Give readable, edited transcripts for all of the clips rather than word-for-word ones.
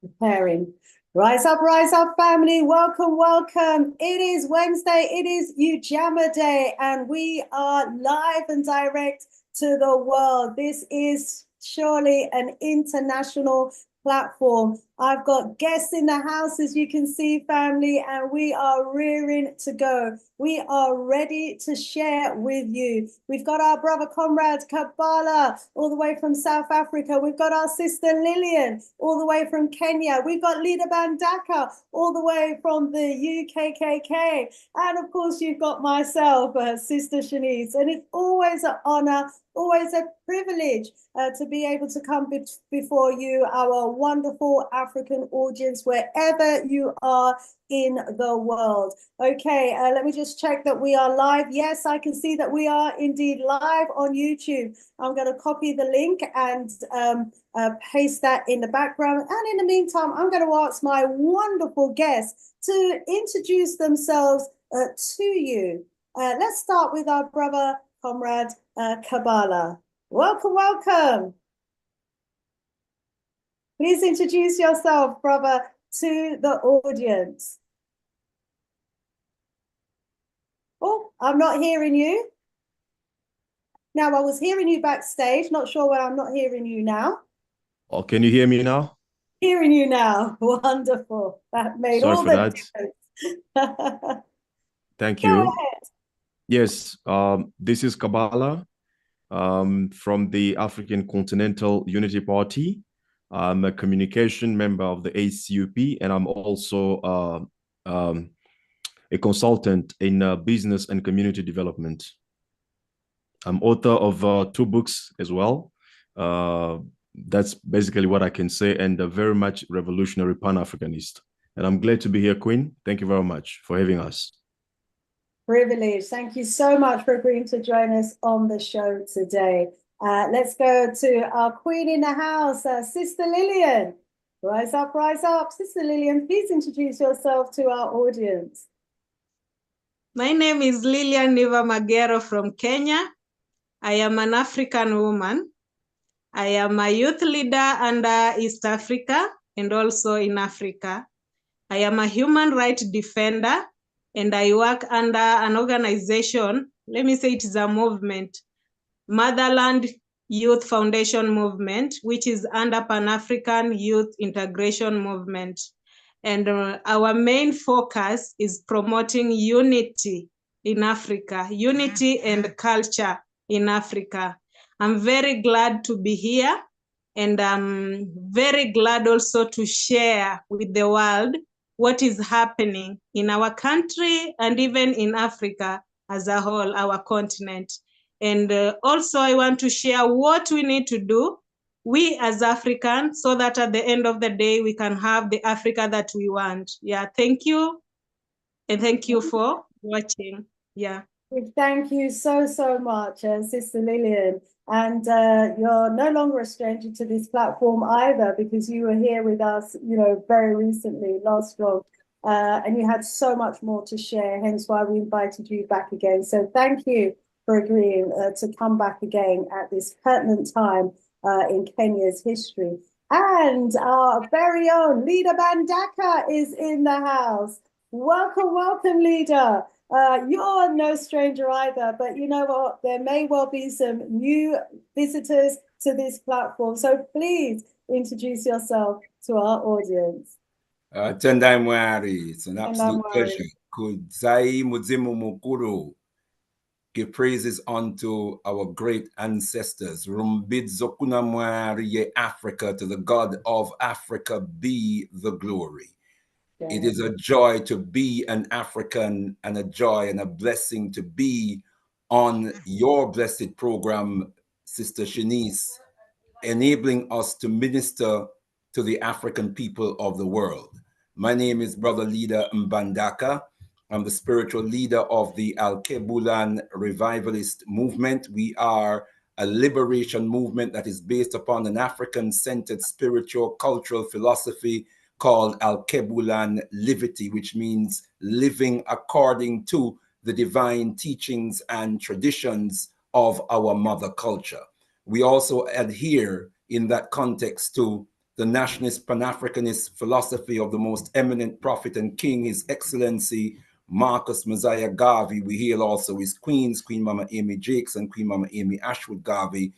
Preparing. Rise up, family. Welcome, welcome. It is Wednesday. It is Ujama Day, and we are live and direct to the world. This is surely an international platform. I've got guests in the house, as you can see, family, and we are rearing to go. We are ready to share with you. We've got our brother comrade Kabbalah all the way from South Africa. We've got our sister Lillian all the way from Kenya. We've got Leader Bandaka all the way from the UKKK. And of course, you've got myself, Sister Shanice. And it's always an honor, always a privilege to be able to come before you, our wonderful African audience, wherever you are in the world. Okay, let me just check that we are live. Yes, I can see that we are indeed live on YouTube. I'm going to copy the link and paste that in the background. And in the meantime, I'm going to ask my wonderful guests to introduce themselves to you. Let's start with our brother, comrade Kabbalah. Welcome, welcome. Please introduce yourself, brother, to the audience. Oh, I'm not hearing you. Now, I was hearing you backstage. Not sure why I'm not hearing you now. Oh, can you hear me now? Hearing you now. Wonderful. That made Sorry all for the that. difference. Thank Go you. ahead. Yes, this is Kabbalah from the African Continental Unity Party. I'm a communication member of the ACUP, and I'm also a consultant in business and community development. I'm author of 2 books as well. That's basically what I can say, and a very much revolutionary Pan-Africanist. And I'm glad to be here, Queen. Thank you very much for having us. Privilege. Thank you so much for agreeing to join us on the show today. Let's go to our queen in the house, Sister Lillian. Rise up, rise up. Sister Lillian, please introduce yourself to our audience. My name is Lillian Niva Magero from Kenya. I am an African woman. I am a youth leader under East Africa and also in Africa. I am a human rights defender, and I work under an organization, let me say it is a movement, Motherland Youth Foundation Movement, which is under Pan-African Youth Integration Movement. And our main focus is promoting unity in Africa, unity and culture in Africa. I'm very glad to be here, and I'm very glad also to share with the world what is happening in our country and even in Africa as a whole, our continent. And also I want to share what we need to do, we as Africans, so that at the end of the day, we can have the Africa that we want. Yeah, thank you. And thank you for watching. Yeah. Thank you so, so much, Sister Lillian. And you're no longer a stranger to this platform either, because you were here with us, very recently, last month, and you had so much more to share, hence why we invited you back again. So thank you for agreeing to come back again at this pertinent time in Kenya's history. And our very own Leader Bandaka is in the house. Welcome, welcome, Leader. You're no stranger either, but you know what? There may well be some new visitors to this platform. So please introduce yourself to our audience. Tendai Mwari, it's an absolute pleasure. Kudzai Mudzimu Mukuru. Give praises unto our great ancestors. Rumbid Zokuna Mwari Africa, to the God of Africa be the glory. It is a joy to be an African, and a joy and a blessing to be on your blessed program, Sister Shanice, enabling us to minister to the African people of the world. My name is Brother Leader Mbandaka. I'm the spiritual leader of the Al-Kebulan Revivalist Movement. We are a liberation movement that is based upon an African-centered spiritual cultural philosophy called Al-Kebulan Livity, which means living according to the divine teachings and traditions of our mother culture. We also adhere in that context to the nationalist Pan-Africanist philosophy of the most eminent prophet and king, His Excellency Marcus Mosiah Garvey. We hail also his queens, Queen Mama Amy Jakes and Queen Mama Amy Ashwood Garvey.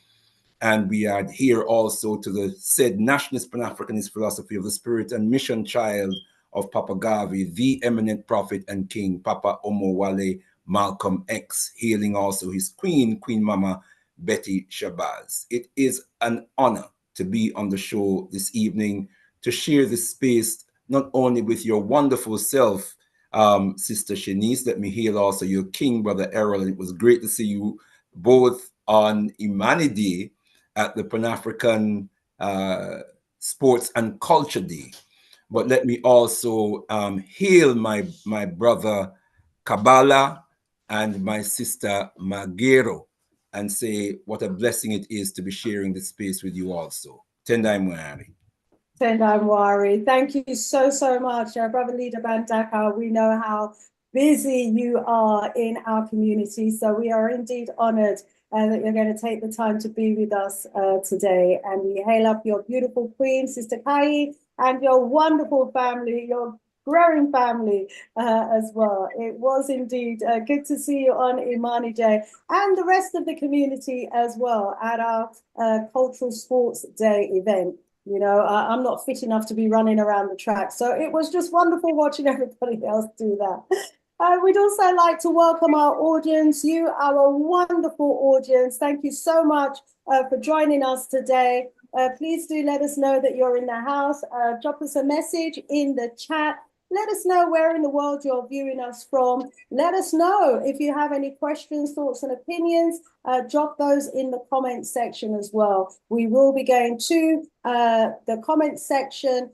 And we adhere also to the said nationalist Pan-Africanist philosophy of the spirit and mission child of Papa Garvey, the eminent prophet and king, Papa Omowale Malcolm X, hailing also his queen, Queen Mama Betty Shabazz. It is an honor to be on the show this evening, to share this space, not only with your wonderful self, Sister Shanice, let me hail also your king, Brother Errol. It was great to see you both on Imani Day at the Pan-African Sports and Culture Day. But let me also hail my brother Kabbalah and my sister Magero and say what a blessing it is to be sharing this space with you also. Tendai Mwari. Tendai Mwari. Thank you so much, Brother Leader Bandaka. We know how busy you are in our community, so we are indeed honored that you're going to take the time to be with us today. And we hail up your beautiful queen, Sister Kai, and your wonderful family, your growing family as well. It was indeed good to see you on Imani Day and the rest of the community as well at our Cultural Sports Day event. You know, I'm not fit enough to be running around the track, so it was just wonderful watching everybody else do that. We'd also like to welcome our audience, you, our wonderful audience. Thank you so much for joining us today. Please do let us know that you're in the house. Drop us a message in the chat. Let us know where in the world you're viewing us from. Let us know if you have any questions, thoughts, and opinions. Drop those in the comment section as well. We will be going to the comment section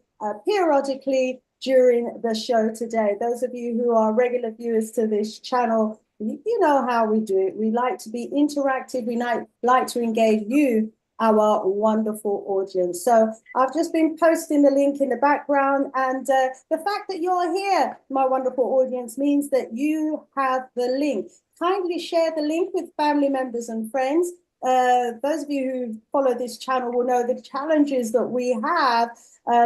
periodically during the show today. Those of you who are regular viewers to this channel, you know how we do it. We like to be interactive. We like to engage you, our wonderful audience. So I've just been posting the link in the background, and the fact that you're here, my wonderful audience, means that you have the link. Kindly share the link with family members and friends. Those of you who follow this channel will know the challenges that we have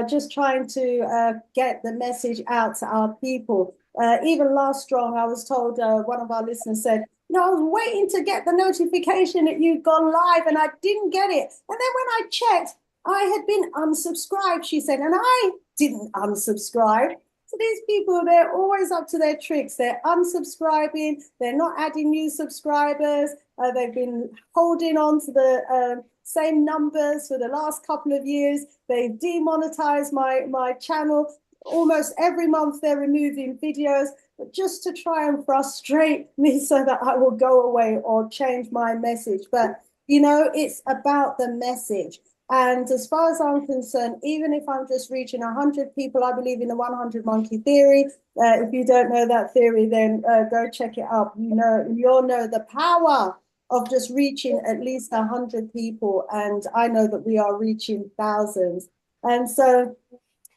just trying to get the message out to our people. Even last strong, I was told, one of our listeners said, no, I was waiting to get the notification that you'd gone live and I didn't get it. And then when I checked, I had been unsubscribed, she said, and I didn't unsubscribe. So these people, they're always up to their tricks. They're unsubscribing. They're not adding new subscribers. They've been holding on to the same numbers for the last couple of years. They've demonetized my channel. Almost every month they're removing videos just to try and frustrate me so that I will go away or change my message. But, you know, it's about the message. And as far as I'm concerned, even if I'm just reaching 100 people, I believe in the 100 monkey theory. If you don't know that theory, then go check it up. You'll know the power of just reaching at least 100 people. And I know that we are reaching thousands. And so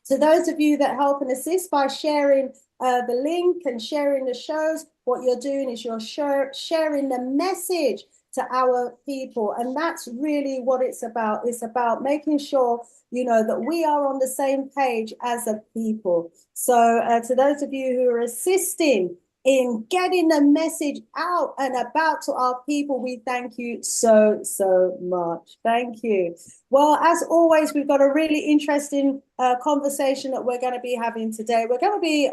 to those of you that help and assist by sharing the link and sharing the shows, what you're doing is you're sharing the message to our people. And that's really what it's about. It's about making sure, you know, that we are on the same page as a people. So to those of you who are assisting in getting the message out and about to our people, we thank you so much. Thank you. Well, as always, we've got a really interesting conversation that we're going to be having today. We're going to be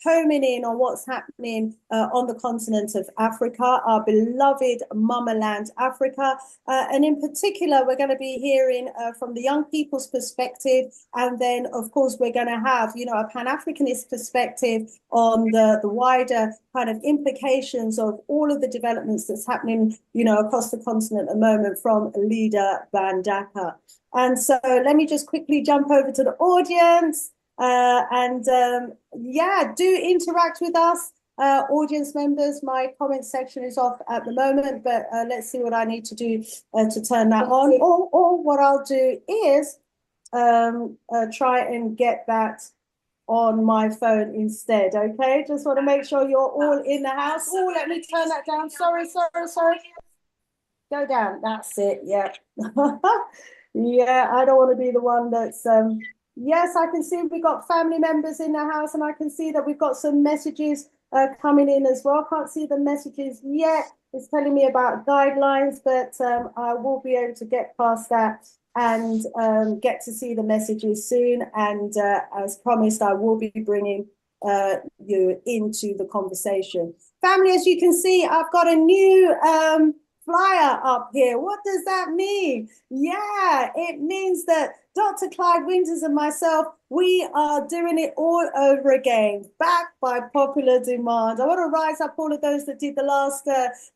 homing in on what's happening on the continent of Africa, our beloved mama land, Africa. And in particular, we're going to be hearing from the young people's perspective. And then, of course, we're going to have, you know, a Pan-Africanist perspective on the wider kind of implications of all of the developments that's happening, you know, across the continent at the moment from Leader Bandaka. And so let me just quickly jump over to the audience. Yeah, do interact with us, audience members. My comment section is off at the moment, but let's see what I need to do to turn that on. Or what I'll do is try and get that on my phone instead. Okay, just want to make sure you're all in the house. Oh, let me turn that down. Sorry. Go down. That's it. Yeah. Yeah, I don't want to be the one that's yes, I can see we've got family members in the house, and I can see that we've got some messages coming in as well. Can't see the messages yet. It's telling me about guidelines, but I will be able to get past that and get to see the messages soon. And as promised, I will be bringing you into the conversation. Family, as you can see, I've got a new flyer up here. What does that mean? Yeah, it means that Dr. Clyde Winters and myself, we are doing it all over again, backed by popular demand. I want to rise up all of those that did the last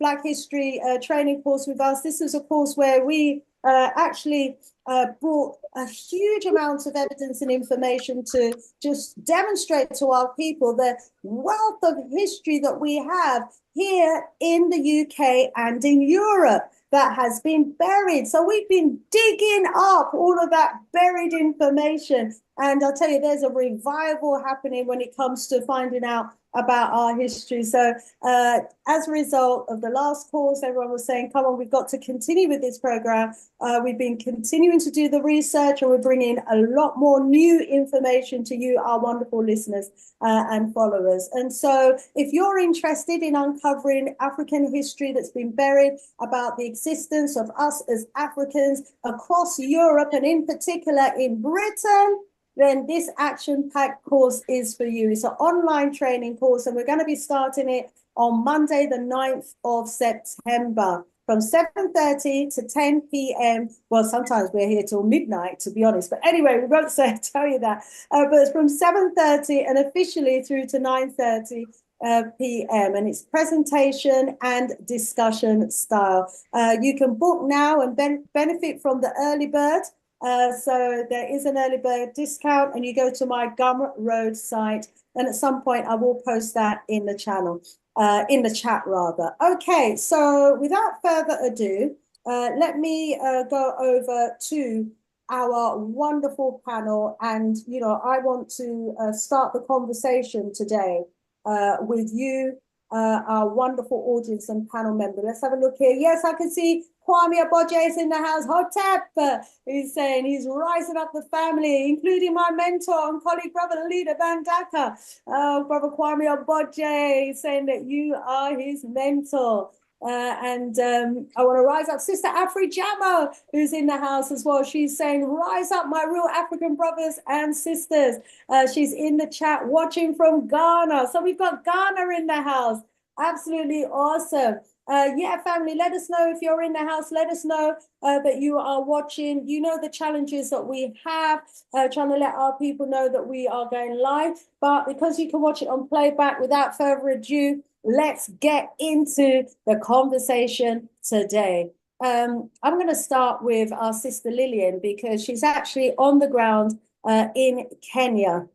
Black History training course with us. This is a course where we actually brought a huge amount of evidence and information to just demonstrate to our people the wealth of history that we have here in the UK and in Europe that has been buried. So we've been digging up all of that buried information. And I'll tell you, there's a revival happening when it comes to finding out about our history. So as a result of the last course, everyone was saying, come on, we've got to continue with this program. We've been continuing to do the research, and we're bringing a lot more new information to you, our wonderful listeners and followers. And so if you're interested in uncovering African history that's been buried, about the existence of us as Africans across Europe, and in particular in Britain, then this action-packed course is for you. It's an online training course, and we're going to be starting it on Monday, the 9th of September, from 7:30 to 10 p.m. Well, sometimes we're here till midnight, to be honest. But anyway, we won't tell you that. But it's from 7:30 and officially through to 9:30 p.m. And it's presentation and discussion style. You can book now and benefit from the early bird. So there is an early bird discount, and you go to my Gumroad site, and at some point I will post that in the channel, in the chat rather. Okay, so without further ado, let me go over to our wonderful panel, and I want to start the conversation today with you, our wonderful audience and panel member. Let's have a look here. Yes, I can see Kwame Aboje is in the house. Hotep, he's saying he's rising up the family, including my mentor and colleague, Brother Leader Van Daka. Brother Kwame Aboje is saying that you are his mentor. I want to rise up Sister Afri Jamo, who's in the house as well. She's saying, rise up, my real African brothers and sisters. She's in the chat watching from Ghana. So we've got Ghana in the house. Absolutely awesome. Yeah, family, let us know if you're in the house. Let us know that you are watching. You know the challenges that we have, trying to let our people know that we are going live. But because you can watch it on playback, without further ado, let's get into the conversation today. I'm going to start with our sister Lillian, because she's actually on the ground in Kenya.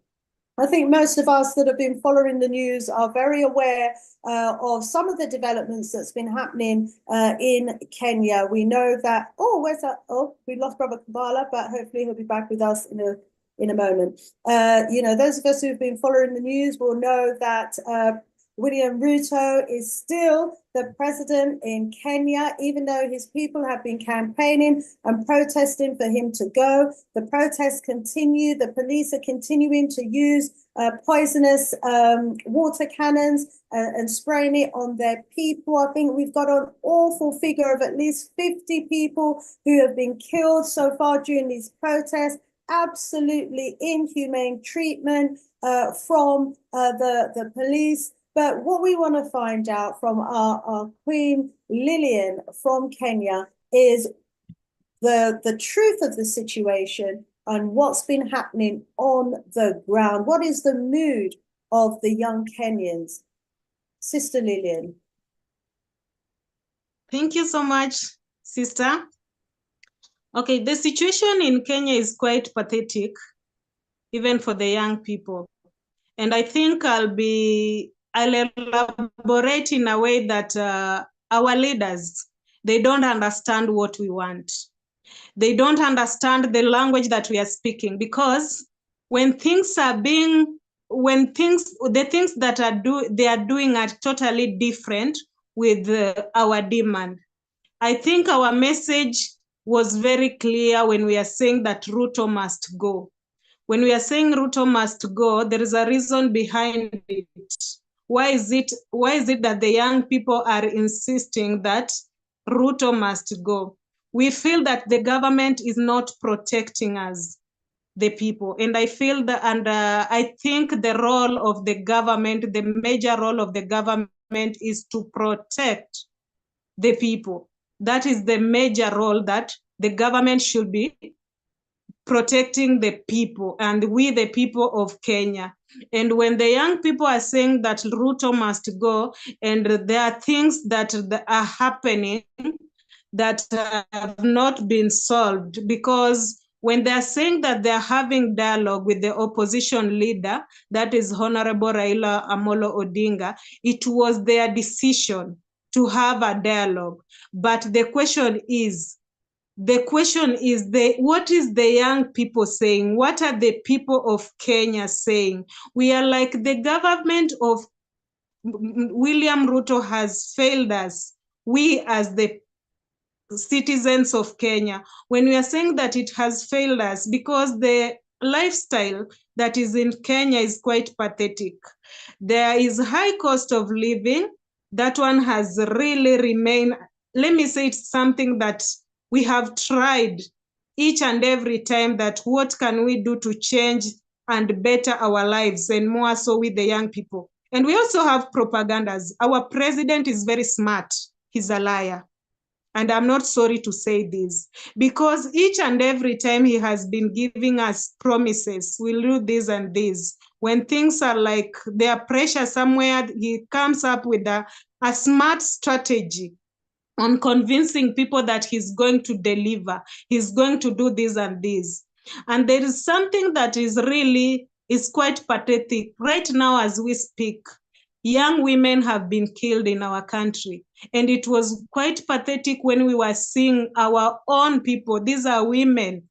I think most of us that have been following the news are very aware of some of the developments that's been happening in Kenya. We know that, where's that? Oh, we lost Brother Kabbalah, but hopefully he'll be back with us in a moment. Those of us who've been following the news will know that William Ruto is still the president in Kenya, even though his people have been campaigning and protesting for him to go. The protests continue. The police are continuing to use poisonous water cannons and spraying it on their people. I think we've got an awful figure of at least 50 people who have been killed so far during these protests. Absolutely inhumane treatment from the police. But what we want to find out from our Queen Lillian from Kenya is the truth of the situation and what's been happening on the ground. What is the mood of the young Kenyans? Sister Lillian. Thank you so much, sister. Okay, the situation in Kenya is quite pathetic, even for the young people. And I think I'll elaborate in a way that our leaders, they don't understand what we want. They don't understand the language that we are speaking, because when things are the things that they are doing are totally different with our demand. I think our message was very clear when we are saying that Ruto must go. When we are saying Ruto must go, there is a reason behind it. Why is it that the young people are insisting that Ruto must go? We feel that the government is not protecting us, the people. And I feel that, and I think the role of the government, the major role of the government is to protect the people. That is the major role that the government should be protecting the people, and we the people of Kenya. And when the young people are saying that Ruto must go, and there are things that are happening that have not been solved, because when they're saying that they're having dialogue with the opposition leader, that is Honorable Raila Amolo Odinga, it was their decision to have a dialogue. But the question is, what is the young people saying? What are the people of Kenya saying? We are like, the government of William Ruto has failed us. We as the citizens of Kenya, when we are saying that it has failed us, because the lifestyle that is in Kenya is quite pathetic. There is high cost of living. That one has really remained, let me say, it's something that we have tried each and every time, that what can we do to change and better our lives, and more so with the young people. And we also have propagandas. Our president is very smart. He's a liar. And I'm not sorry to say this, because each and every time he has been giving us promises, we'll do this and this. When things are like there are pressure somewhere, he comes up with a smart strategy on convincing people that he's going to deliver, he's going to do this and this. And there is something that is quite pathetic. Right now as we speak, young women have been killed in our country. And it was quite pathetic when we were seeing our own people. These are women,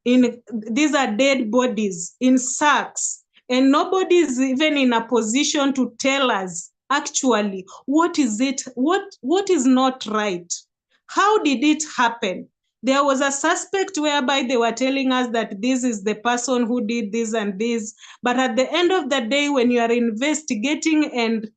these are dead bodies in sacks. And nobody is even in a position to tell us actually what is not right. How did it happen? There was a suspect whereby they were telling us that this is the person who did this and this. But at the end of the day, when you are investigating and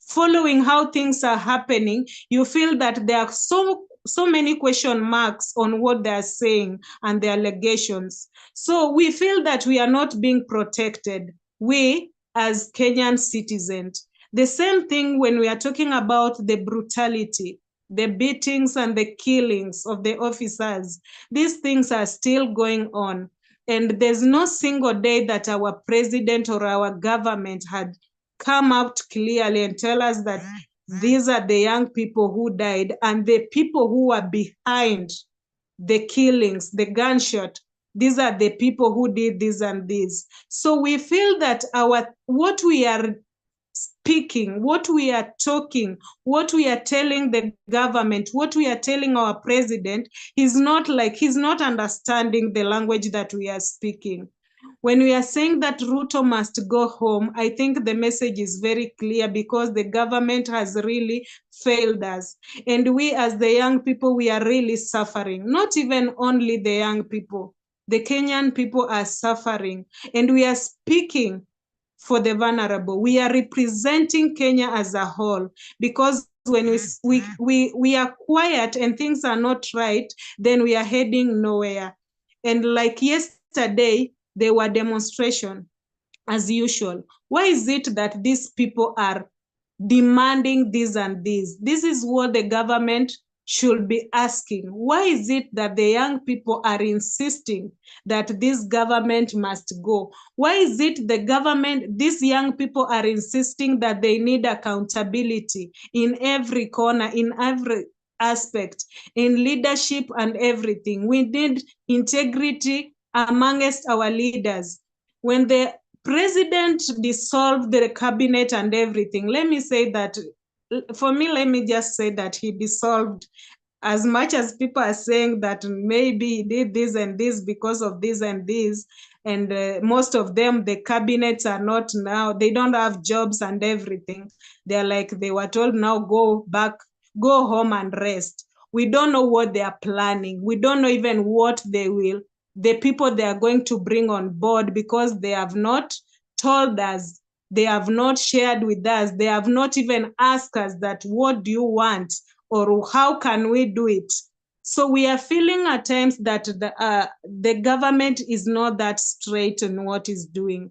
following how things are happening, you feel that there are so many question marks on what they are saying and the allegations. So we feel that we are not being protected, we as Kenyan citizens. The same thing when we are talking about the brutality, the beatings and the killings of the officers. These things are still going on. And there's no single day that our president or our government had come out clearly and tell us that these are the young people who died and the people who are behind the killings, the gunshot. These are the people who did this and this. So we feel that what we are speaking, what we are talking, what we are telling the government, what we are telling our president, he's not understanding the language that we are speaking. When we are saying that Ruto must go home, I think the message is very clear, because the government has really failed us. And we as the young people, we are really suffering. Not even only the young people, the Kenyan people are suffering. And we are speaking for the vulnerable. We are representing Kenya as a whole, because when we are quiet and things are not right, then we are heading nowhere. And like yesterday, there were demonstrations as usual. Why is it that these people are demanding this and this? This is what the government should be asking. Why is it that the young people are insisting that this government must go? Why is it these young people are insisting that they need accountability in every corner, in every aspect, in leadership and everything? We need integrity amongst our leaders. When the president dissolved the cabinet and everything, let me say that, for me, let me just say that he dissolved, as much as people are saying that maybe he did this and this because of this and this, and most of them, the cabinets are not now, they don't have jobs and everything. They're like, they were told now, go back, go home and rest. We don't know what they are planning. We don't know even what the people they are going to bring on board, because they have not told us, they have not shared with us, they have not even asked us that, what do you want, or how can we do it? So we are feeling at times that the government is not that straight in what it's doing.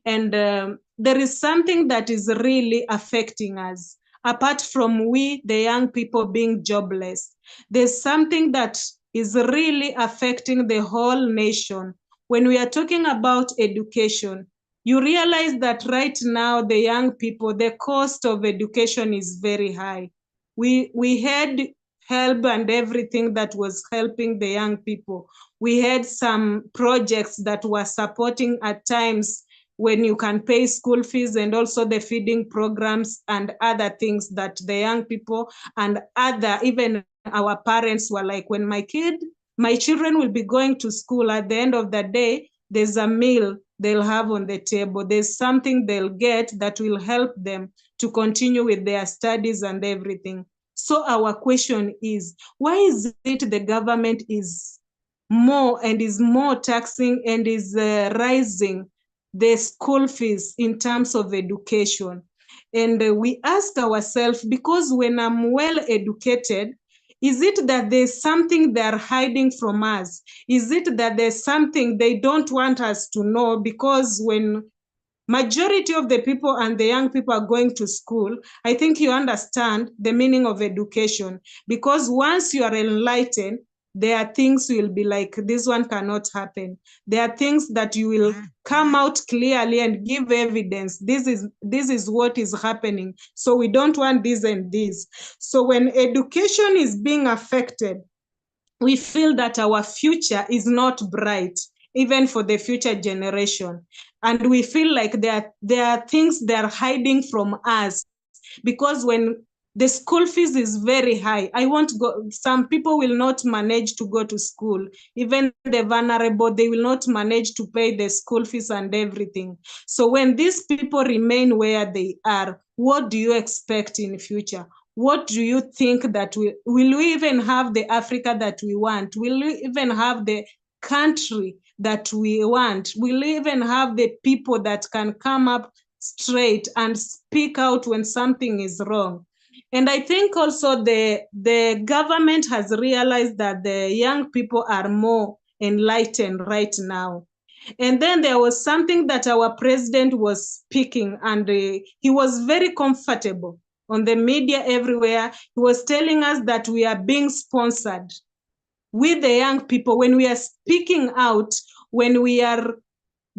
And there is something that is really affecting us. Apart from we, the young people, being jobless, there's something that is really affecting the whole nation. When we are talking about education, you realize that right now, the young people, the cost of education is very high. We had help and everything that was helping the young people. We had some projects that were supporting at times when you can pay school fees, and also the feeding programs and other things that the young people and even our parents were like, when my children will be going to school, at the end of the day, there's a meal they'll have on the table. There's something they'll get that will help them to continue with their studies and everything. So our question is, why is it the government is more taxing and is rising the school fees in terms of education? And we ask ourselves, because when I'm well educated, is it that there's something they're hiding from us? Is it that there's something they don't want us to know? Because when majority of the people and the young people are going to school, I think you understand the meaning of education. Because once you are enlightened, there are things you will be like, this one cannot happen. There are things that you will come out clearly and give evidence. This is what is happening. So we don't want this and this. So when education is being affected, we feel that our future is not bright, even for the future generation. And we feel like there are things they're hiding from us, because when the school fees is very high, some people will not manage to go to school. Even the vulnerable, they will not manage to pay the school fees and everything. So when these people remain where they are, what do you expect in the future? What do you think that will we even have the Africa that we want? Will we even have the country that we want? Will we even have the people that can come up straight and speak out when something is wrong? And I think also the government has realized that the young people are more enlightened right now. And then there was something that our president was speaking, and he was very comfortable on the media everywhere. He was telling us that we are being sponsored with the young people. When we are speaking out, when we are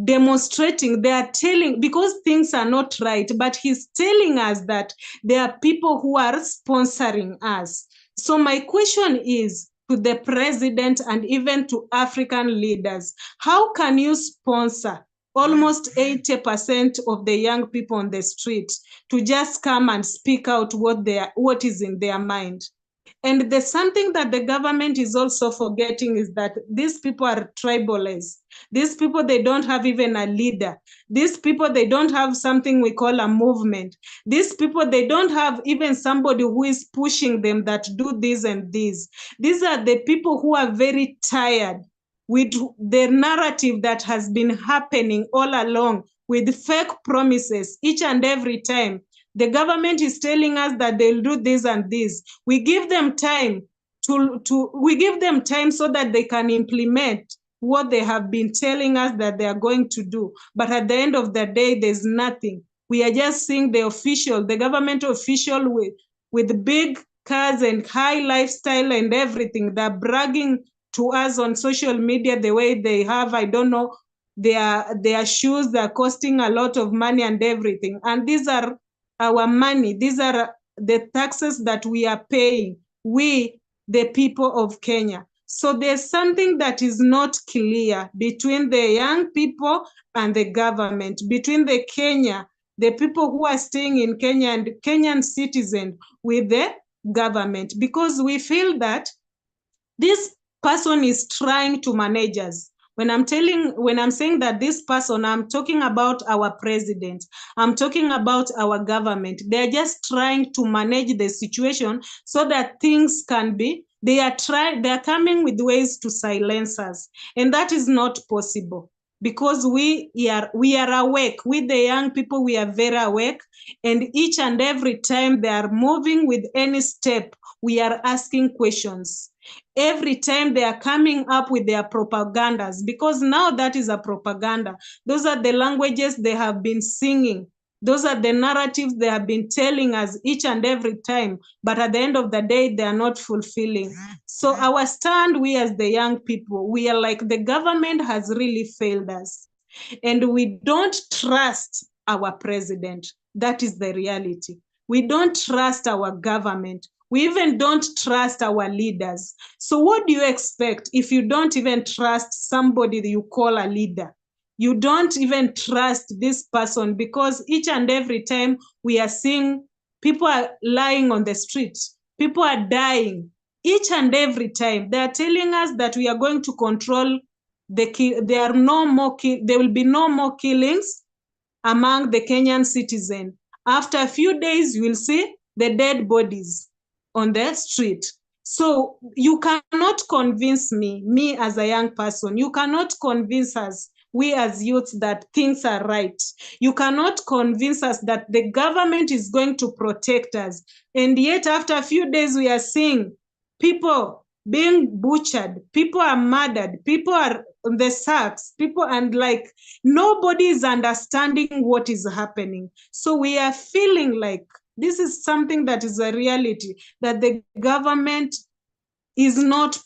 demonstrating, they are telling, because things are not right, but he's telling us that there are people who are sponsoring us. So my question is to the president and even to African leaders, how can you sponsor almost 80% of the young people on the street to just come and speak out what is in their mind? And there's something that the government is also forgetting, is that these people are tribalists. These people, they don't have even a leader. These people, they don't have something we call a movement. These people, they don't have even somebody who is pushing them that do this and this. These are the people who are very tired with the narrative that has been happening all along, with fake promises each and every time. The government is telling us that they'll do this and this. We give them time we give them time so that they can implement what they have been telling us that they are going to do. But at the end of the day, there's nothing. We are just seeing the government official with big cars and high lifestyle and everything. They're bragging to us on social media the way they have, I don't know, their shoes, they're costing a lot of money and everything. And these are our money. These are the taxes that we are paying, we, the people of Kenya. So there's something that is not clear between the young people and the government, between the people who are staying in Kenya and Kenyan citizens with the government, because we feel that this person is trying to manage us. When I'm saying that this person, I'm talking about our president. I'm talking about our government. They're just trying to manage the situation so that things can be They are coming with ways to silence us, and that is not possible. Because we are awake. We, the young people, we are very awake. And each and every time they are moving with any step, we are asking questions. Every time they are coming up with their propagandas, because now that is a propaganda. Those are the languages they have been singing. Those are the narratives they have been telling us each and every time. But at the end of the day, they are not fulfilling. So our stand, we as the young people, we are like, the government has really failed us. And we don't trust our president. That is the reality. We don't trust our government. We even don't trust our leaders. So what do you expect if you don't even trust somebody that you call a leader? You don't even trust this person, because each and every time we are seeing people are lying on the streets, people are dying. Each and every time they are telling us that we are going to control there will be no more killings among the Kenyan citizens. After a few days, you will see the dead bodies on the street. So you cannot convince me as a young person, you cannot convince us, we as youths, that things are right. You cannot convince us that the government is going to protect us. And yet after a few days, we are seeing people being butchered, people are murdered, people are on the sacks, people, and like nobody is understanding what is happening. So we are feeling like this is something that is a reality, that the government is not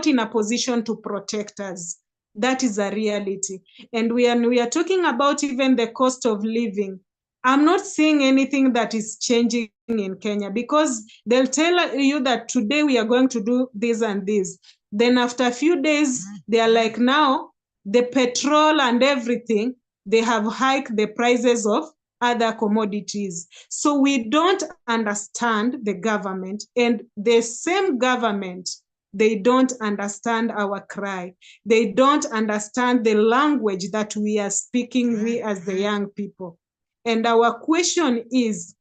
in a position to protect us. That is a reality. And we are talking about even the cost of living. I'm not seeing anything that is changing in Kenya, because they'll tell you that today we are going to do this and this. Then after a few days, they are like, now the petrol and everything, they have hiked the prices of other commodities. So we don't understand the government, and the same government, they don't understand our cry. They don't understand the language that we are speaking, we as the young people. And our question is,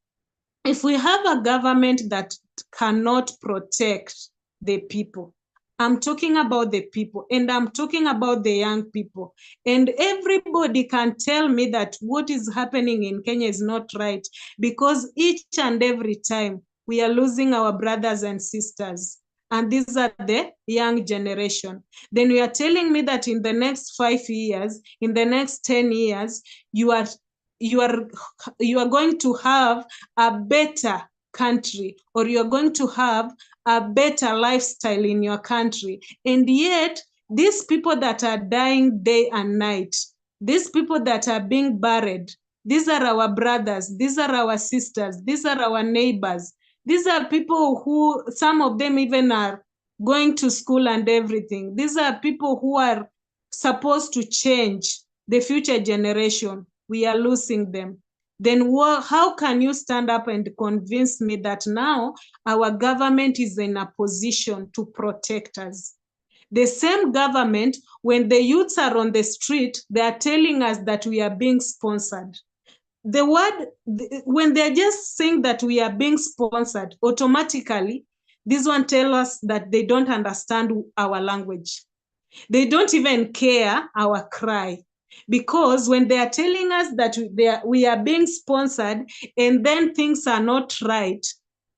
if we have a government that cannot protect the people, I'm talking about the people, and I'm talking about the young people, and everybody can tell me that what is happening in Kenya is not right, because each and every time we are losing our brothers and sisters, and these are the young generation. Then you are telling me that in the next 5 years, in the next 10 years, you are going to have a better country, or you're going to have a better lifestyle in your country. And yet, these people that are dying day and night, these people that are being buried, these are our brothers, these are our sisters, these are our neighbors. These are people who, some of them even are going to school and everything. These are people who are supposed to change the future generation. We are losing them. Then how can you stand up and convince me that now our government is in a position to protect us? The same government, when the youths are on the street, they are telling us that we are being sponsored. When they're just saying that we are being sponsored, automatically, this one tells us that they don't understand our language. They don't even care our cry. Because when they are telling us that we are being sponsored, and then things are not right,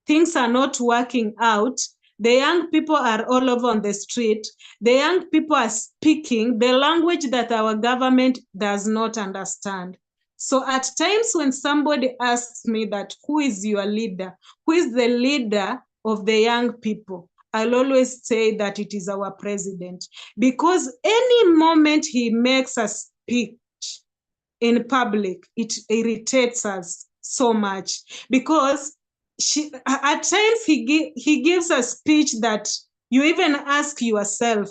things are not working out, the young people are all over on the street, the young people are speaking the language that our government does not understand. So at times when somebody asks me that, who is your leader? Who is the leader of the young people? I'll always say that it is our president, because any moment he makes a speech in public, it irritates us so much, because at times he gives a speech that you even ask yourself,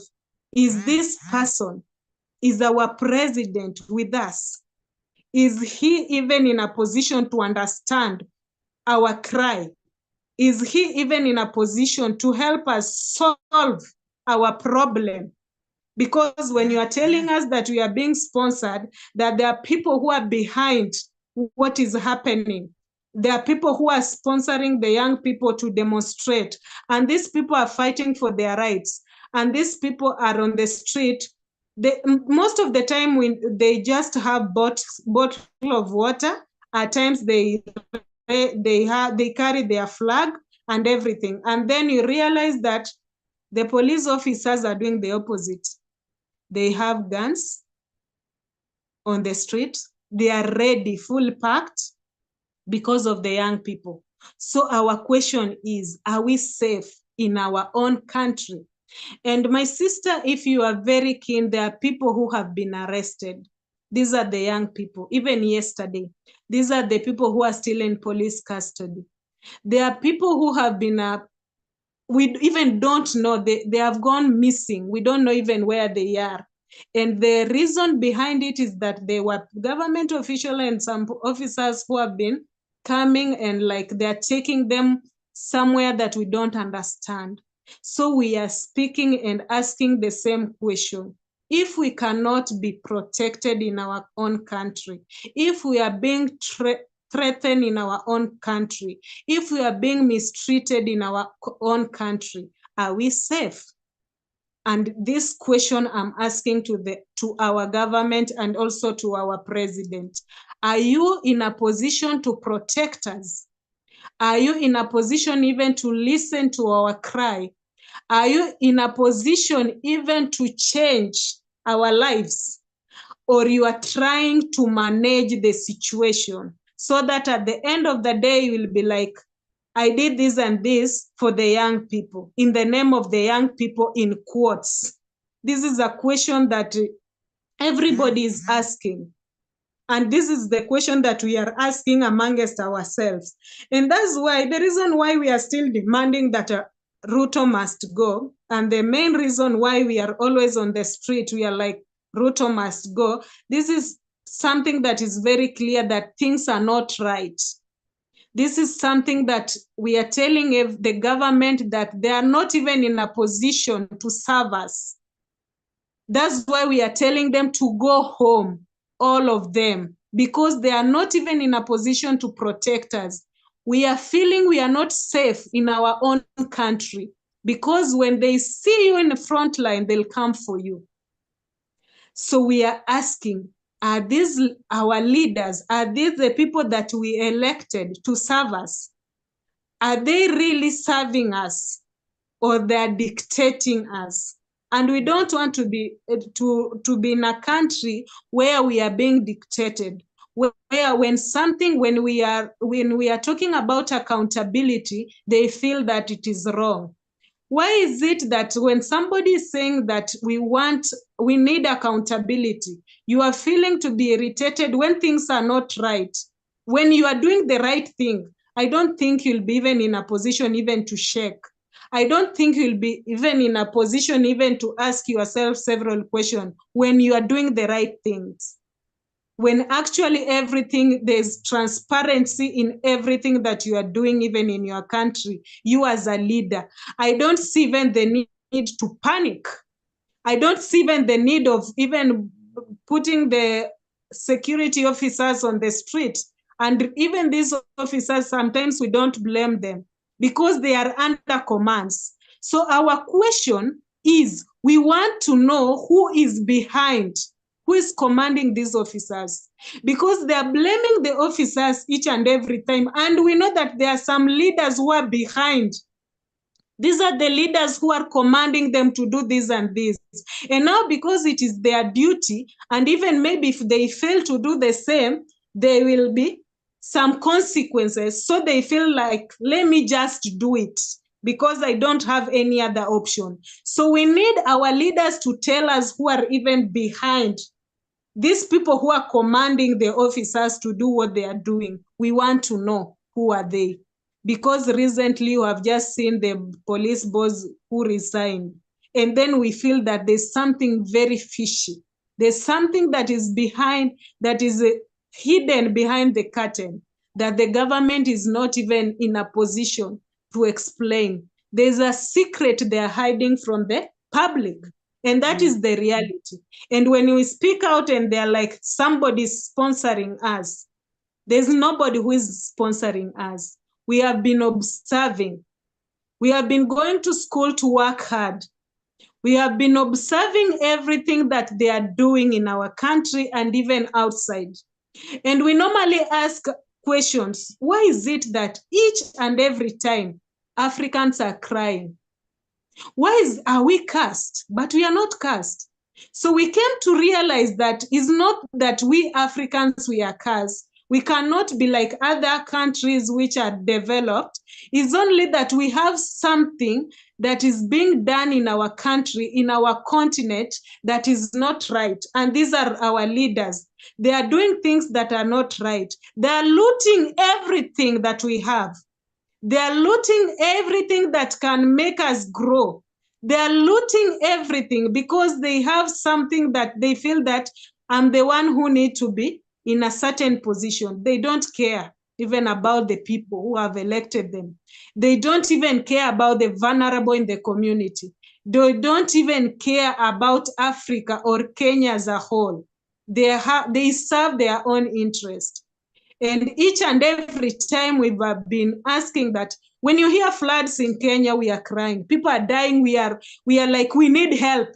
is this person, is our president with us? Is he even in a position to understand our cry? Is he even in a position to help us solve our problem? Because when you are telling us that we are being sponsored, that there are people who are behind what is happening, There are people who are sponsoring the young people to demonstrate, and these people are fighting for their rights. And these people are on the street. Most of the time, when they just have bottle of water. At times, they carry their flag and everything. And then you realize that the police officers are doing the opposite. They have guns on the street. They are ready, full packed, because of the young people. So our question is, are we safe in our own country? And my sister, if you are very keen, there are people who have been arrested. These are the young people, even yesterday. These are the people who are still in police custody. There are people who have been, we even don't know, they have gone missing. We don't know even where they are. And the reason behind it is that they were government officials and some officers who have been coming and like they're taking them somewhere that we don't understand. So we are speaking and asking the same question. If we cannot be protected in our own country, if we are being threatened in our own country, if we are being mistreated in our own country, are we safe? And this question I'm asking to our government and also to our president. Are you in a position to protect us? Are you in a position even to listen to our cry? Are you in a position even to change our lives? Or you are trying to manage the situation so that at the end of the day, you will be like, I did this and this for the young people, in the name of the young people, in quotes. This is a question that everybody is asking. And this is the question that we are asking amongst ourselves. And that's why, the reason why we are still demanding that Ruto must go, and the main reason why we are always on the street, we are like, Ruto must go. This is something that is very clear that things are not right. This is something that we are telling the government that they are not even in a position to serve us. That's why we are telling them to go home, all of them, because they are not even in a position to protect us. We are feeling we are not safe in our own country, because when they see you in the front line, they'll come for you. So we are asking, are these our leaders? Are these the people that we elected to serve us? Are they really serving us, or they're dictating us? And we don't want to be in a country where we are being dictated, where when we are talking about accountability, they feel that it is wrong. Why is it that when somebody is saying that we need accountability, you are feeling to be irritated when things are not right? When you are doing the right thing, I don't think you'll be even in a position even to shake. I don't think you'll be even in a position even to ask yourself several questions when you are doing the right things. When actually there's transparency in everything that you are doing, even in your country, you as a leader. I don't see even the need to panic. I don't see even the need of even putting the security officers on the street. And even these officers, sometimes we don't blame them because they are under commands. So our question is, we want to know who is behind, who is commanding these officers, because they are blaming the officers each and every time. And we know that there are some leaders who are behind. These are the leaders who are commanding them to do this and this. And now, because it is their duty, and even maybe if they fail to do the same, there will be some consequences. So they feel like, let me just do it, because I don't have any other option. So we need our leaders to tell us who are even behind these people who are commanding the officers to do what they are doing. We want to know who are they. Because recently you have just seen the police boss who resigned. And then we feel that there's something very fishy. There's something that is behind, that is hidden behind the curtain, that the government is not even in a position to explain. There's a secret they're hiding from the public. And that is the reality. And when we speak out and they're like, somebody's sponsoring us, There's nobody who is sponsoring us. We have been observing. We have been going to school to work hard. We have been observing everything that they are doing in our country and even outside. And we normally ask questions. Why is it that each and every time Africans are crying? Why are we cursed? But we are not cursed. So we came to realize that it's not that we Africans, we are cursed. We cannot be like other countries which are developed. It's only that we have something that is being done in our country, in our continent, that is not right. And these are our leaders. They are doing things that are not right. They are looting everything that we have. They are looting everything that can make us grow. They are looting everything because they have something that they feel that I'm the one who need to be in a certain position. They don't care even about the people who have elected them. They don't even care about the vulnerable in the community. They don't even care about Africa or Kenya as a whole. They serve their own interest. And each and every time we've been asking that, when you hear floods in Kenya, we are crying. People are dying. We are like, we need help.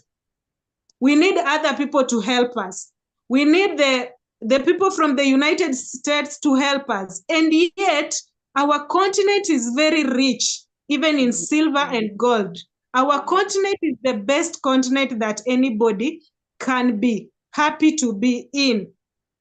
We need other people to help us. We need the people from the United States to help us. And yet, our continent is very rich, even in silver and gold. Our continent is the best continent that anybody can be happy to be in.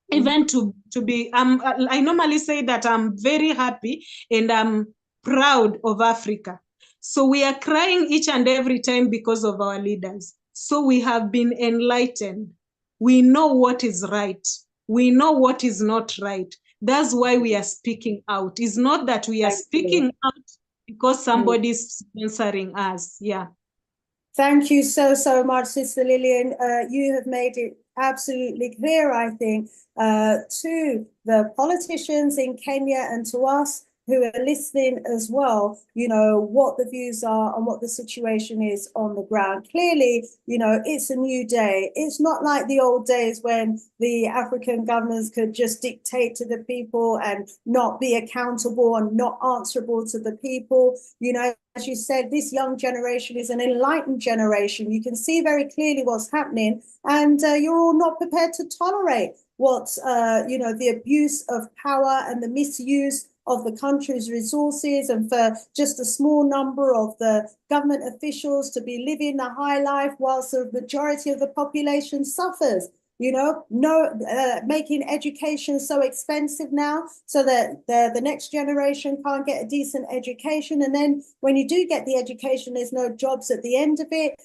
Even to be, I normally say that I'm very happy and I'm proud of Africa. So we are crying each and every time because of our leaders. So we have been enlightened. We know what is right. We know what is not right. That's why we are speaking out. It's not that we are speaking out because somebody is sponsoring us. Yeah. Thank you so much, Sister Lillian. You have made it absolutely clear, I think, to the politicians in Kenya and to us who are listening as well, you know, what the views are and what the situation is on the ground. Clearly, you know, it's a new day. It's not like the old days when the African governments could just dictate to the people and not be accountable and not answerable to the people. You know, as you said, this young generation is an enlightened generation. You can see very clearly what's happening, and you're all not prepared to tolerate what, you know, the abuse of power and the misuse of the country's resources, and for just a small number of the government officials to be living the high life whilst the majority of the population suffers. You know, making education so expensive now so that the next generation can't get a decent education. And then when you do get the education, there's no jobs at the end of it.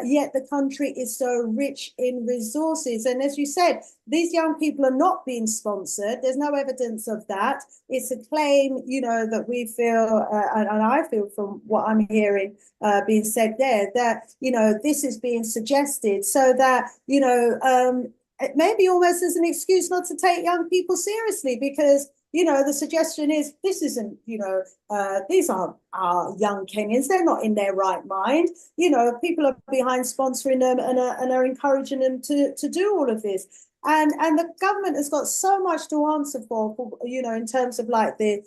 Yet the country is so rich in resources. And as you said, these young people are not being sponsored. There's no evidence of that. It's a claim, you know, that we feel, and I feel from what I'm hearing being said there, that, you know, this is being suggested so that, you know, it may be almost as an excuse not to take young people seriously, because, you know, the suggestion is this isn't, you know, these aren't our young Kenyans. They're not in their right mind. You know, people are behind sponsoring them and are encouraging them to do all of this. And the government has got so much to answer for, you know, in terms of like the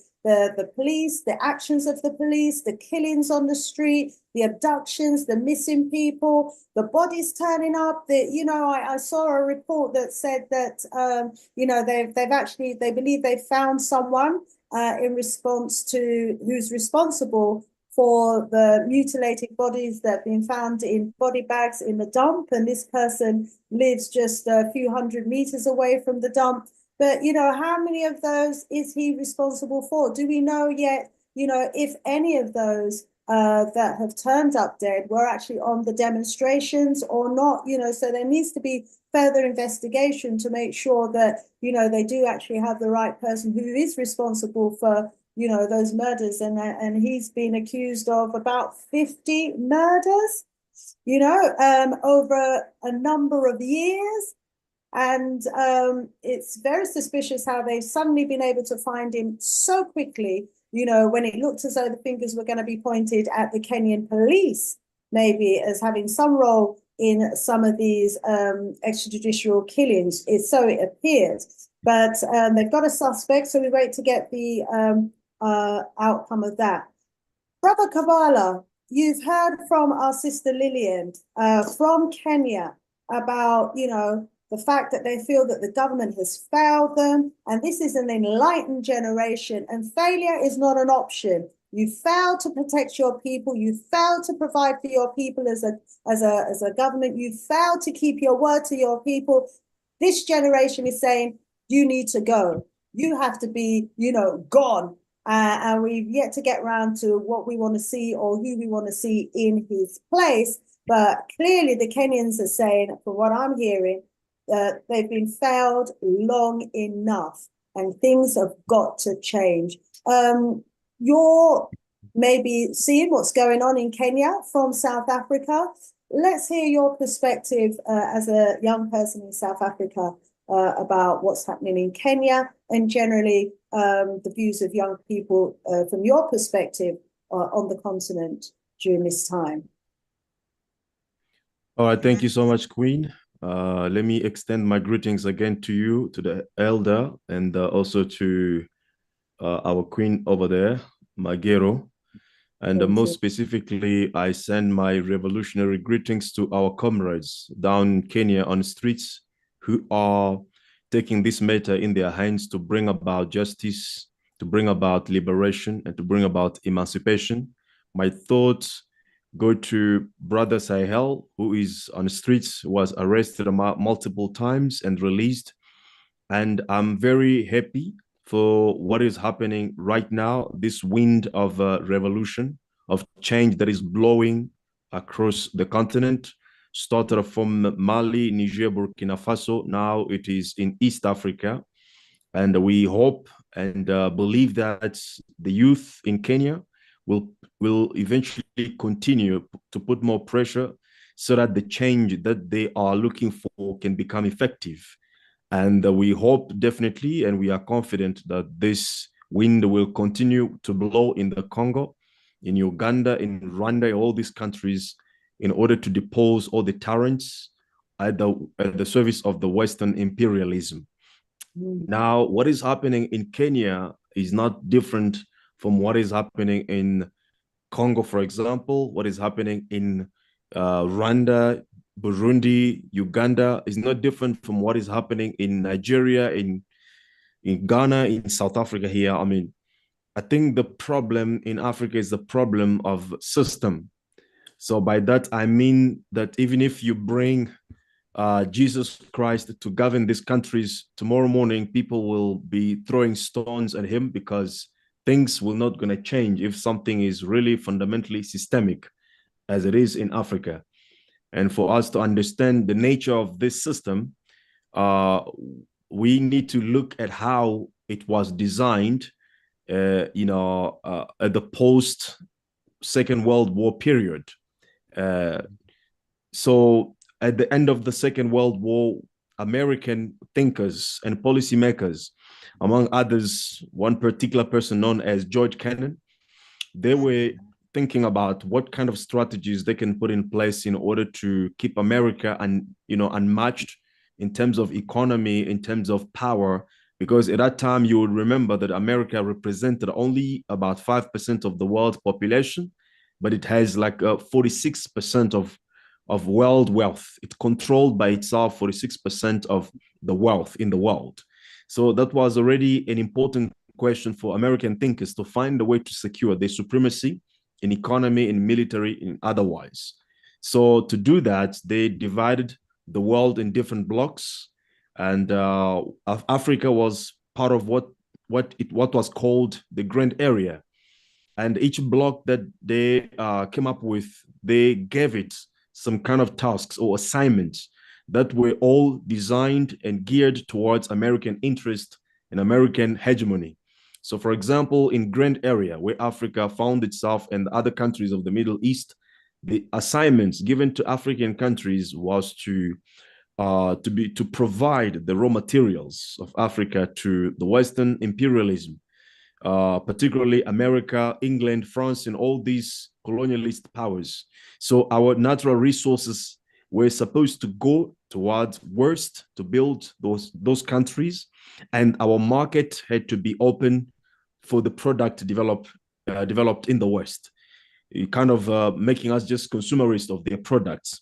police, the actions of the police, the killings on the street, the abductions, the missing people, the bodies turning up. You know, I saw a report that said that, you know, they believe they found someone in response to who's responsible for the mutilated bodies that have been found in body bags in the dump. And this person lives just a few hundred meters away from the dump. But, you know, how many of those is he responsible for? Do we know yet, you know, if any of those that have turned up dead were actually on the demonstrations or not? You know, so there needs to be further investigation to make sure that, you know, they do actually have the right person who is responsible for, you know, those murders. And he's been accused of about 50 murders, you know, over a number of years. And it's very suspicious how they've suddenly been able to find him so quickly, you know, when it looked as though the fingers were going to be pointed at the Kenyan police, maybe as having some role in some of these extrajudicial killings. So it appears. But they've got a suspect, so we wait to get the outcome of that. Brother Kabbalah, you've heard from our sister Lillian from Kenya about, you know, the fact that they feel that the government has failed them, and this is an enlightened generation, and failure is not an option. You failed to protect your people. You failed to provide for your people as a government. You failed to keep your word to your people. This generation is saying, you need to go. You have to be, you know, gone. And we've yet to get around to what we want to see or who we want to see in his place. But clearly the Kenyans are saying, from what I'm hearing, they've been failed long enough and things have got to change. You're maybe seeing what's going on in Kenya from South Africa. Let's hear your perspective as a young person in South Africa about what's happening in Kenya and generally the views of young people from your perspective on the continent during this time. All right, thank you so much, Queen. Let me extend my greetings again to you, to the elder, and also to our queen over there, Magero. And most specifically, I send my revolutionary greetings to our comrades down in Kenya on the streets who are taking this matter in their hands to bring about justice, to bring about liberation, and to bring about emancipation. My thoughts go to Brother Sahel, who is on the streets, was arrested multiple times and released. And I'm very happy for what is happening right now, this wind of revolution, of change that is blowing across the continent, started from Mali, Niger, Burkina Faso. Now it is in East Africa. And we hope and believe that the youth in Kenya will eventually continue to put more pressure so that the change that they are looking for can become effective. And we hope definitely, and we are confident that this wind will continue to blow in the Congo, in Uganda, in Rwanda, all these countries, in order to depose all the tyrants at the service of the Western imperialism. Now, what is happening in Kenya is not different from what is happening in Congo, for example. What is happening in Rwanda, Burundi, Uganda is not different from what is happening in Nigeria, in Ghana, in South Africa here. I mean, I think the problem in Africa is the problem of system. So by that, I mean that even if you bring Jesus Christ to govern these countries, tomorrow morning, people will be throwing stones at him because things will not going to change if something is really fundamentally systemic as it is in Africa. And for us to understand the nature of this system, we need to look at how it was designed, at the post-Second World War period. So at the end of the Second World War, American thinkers and policymakers, among others, one particular person known as George Kennan, they were thinking about what kind of strategies they can put in place in order to keep America unmatched in terms of economy, in terms of power, because at that time you would remember that America represented only about 5% of the world population, but it has like 46% of world wealth. It controlled by itself 46% of the wealth in the world. So that was already an important question for American thinkers to find a way to secure their supremacy in economy, in military, in otherwise. So to do that, they divided the world in different blocks, and Africa was part of what was called the Grand Area. And each block that they came up with, they gave it some kind of tasks or assignments that were all designed and geared towards American interest and American hegemony. So, for example, in Grand Area, where Africa found itself and other countries of the Middle East, the assignments given to African countries was to provide the raw materials of Africa to the Western imperialism, particularly America, England, France, and all these colonialist powers. So our natural resources were supposed to go towards West to build those countries, and our market had to be open for the product developed in the West, kind of making us just consumerists of their products.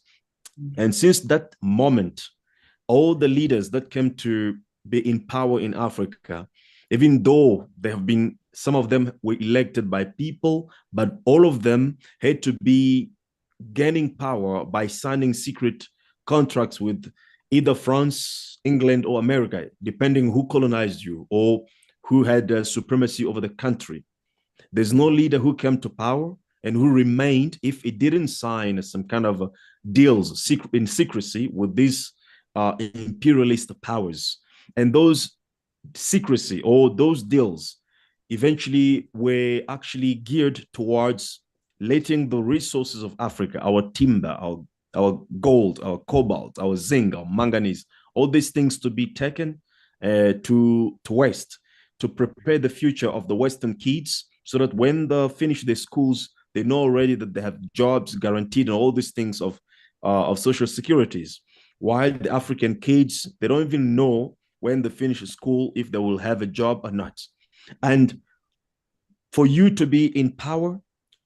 And since that moment, all the leaders that came to be in power in Africa, even though there have been, some of them were elected by people, but all of them had to be gaining power by signing secret contracts with either France, England, or America, depending who colonized you or who had supremacy over the country. There's no leader who came to power and who remained if it didn't sign some kind of deals in secrecy with these imperialist powers. And those secrecy or those deals eventually were actually geared towards letting the resources of Africa, our timber, our gold, our cobalt, our zinc, our manganese, all these things to be taken to West, to prepare the future of the Western kids, so that when they finish their schools, they know already that they have jobs guaranteed and all these things of social securities. While the African kids, they don't even know when they finish school if they will have a job or not. And for you to be in power,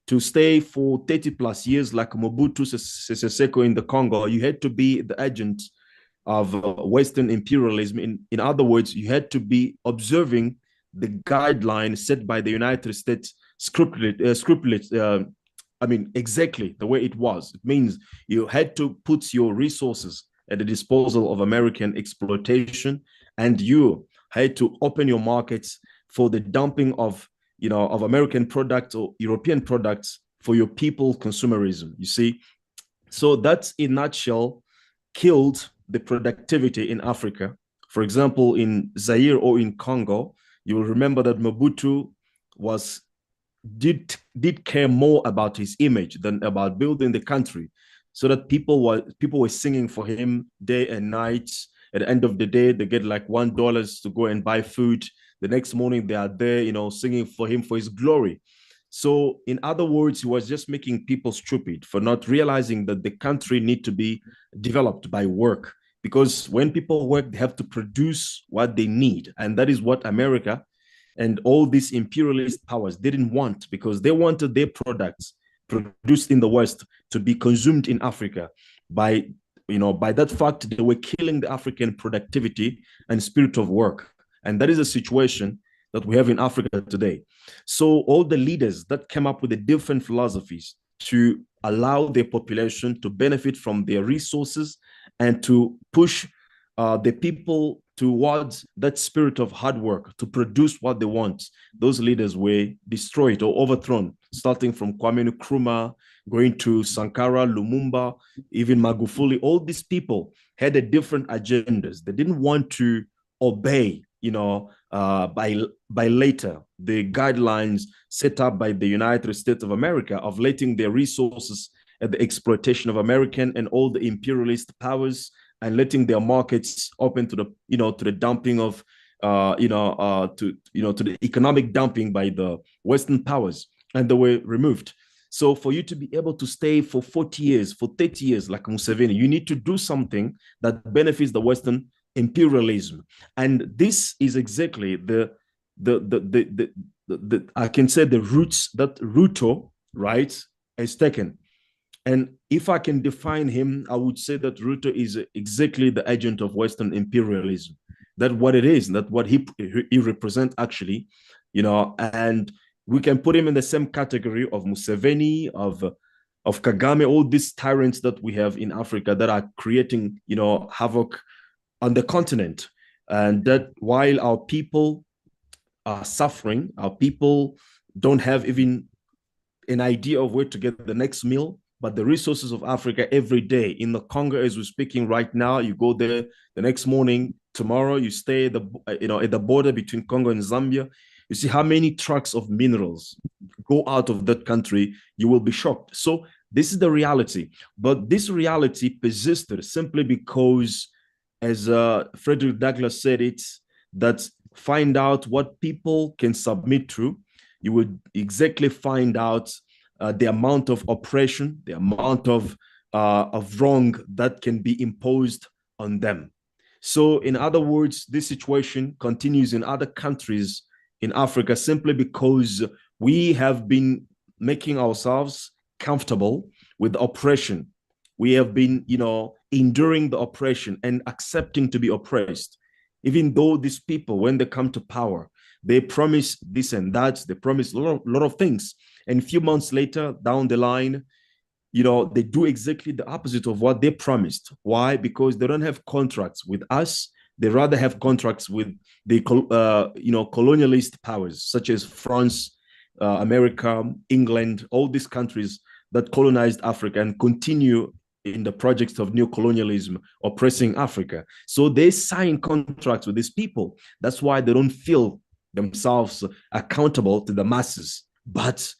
to stay for 30 plus years like Mobutu Sese Seko in the Congo, you had to be the agent of Western imperialism. In other words, you had to be observing the guidelines set by the United States exactly the way it was. It means you had to put your resources at the disposal of American exploitation, and you had to open your markets for the dumping of American products or European products for your people consumerism, you see. So that's, in a nutshell, killed the productivity in Africa. For example, in Zaire or in Congo, you will remember that Mobutu did care more about his image than about building the country, so that people were singing for him day and night. At the end of the day, they get like $1 to go and buy food. The next morning, they are there, singing for him for his glory. So, in other words, he was just making people stupid for not realizing that the country need to be developed by work. Because when people work, they have to produce what they need. And that is what America and all these imperialist powers didn't want, because they wanted their products produced in the West to be consumed in Africa. By that fact, they were killing the African productivity and spirit of work. And that is a situation that we have in Africa today. So all the leaders that came up with the different philosophies to allow their population to benefit from their resources and to push the people towards that spirit of hard work to produce what they want, those leaders were destroyed or overthrown, starting from Kwame Nkrumah, going to Sankara, Lumumba, even Magufuli. All these people had a different agendas. They didn't want to obey, by later the guidelines set up by the United States of America of letting their resources at the exploitation of American and all the imperialist powers, and letting their markets open to the dumping of to the economic dumping by the Western powers, and they were removed. So for you to be able to stay for 40 years, for 30 years like Museveni, you need to do something that benefits the Western imperialism. And this is exactly the I can say the roots that Ruto, right, has taken. And if I can define him, I would say that Ruto is exactly the agent of Western imperialism. That's what it is. That's what he represents, actually, and we can put him in the same category of Museveni, of Kagame, all these tyrants that we have in Africa that are creating, havoc on the continent. And that while our people are suffering, our people don't have even an idea of where to get the next meal. But the resources of Africa every day in the Congo, as we're speaking right now, you go there the next morning, tomorrow you stay at the border between Congo and Zambia. You see how many trucks of minerals go out of that country. You will be shocked. So this is the reality. But this reality persisted simply because, as Frederick Douglass said it, that find out what people can submit to, you would exactly find out the amount of oppression, the amount of of wrong that can be imposed on them. So in other words, this situation continues in other countries in Africa simply because we have been making ourselves comfortable with oppression. We have been, enduring the oppression and accepting to be oppressed. Even though these people, when they come to power, they promise this and that, they promise a lot of things. And a few months later, down the line, they do exactly the opposite of what they promised. Why? Because they don't have contracts with us. They rather have contracts with the, colonialist powers, such as France, America, England, all these countries that colonized Africa and continue in the projects of neocolonialism, oppressing Africa. So they sign contracts with these people. That's why they don't feel themselves accountable to the masses. But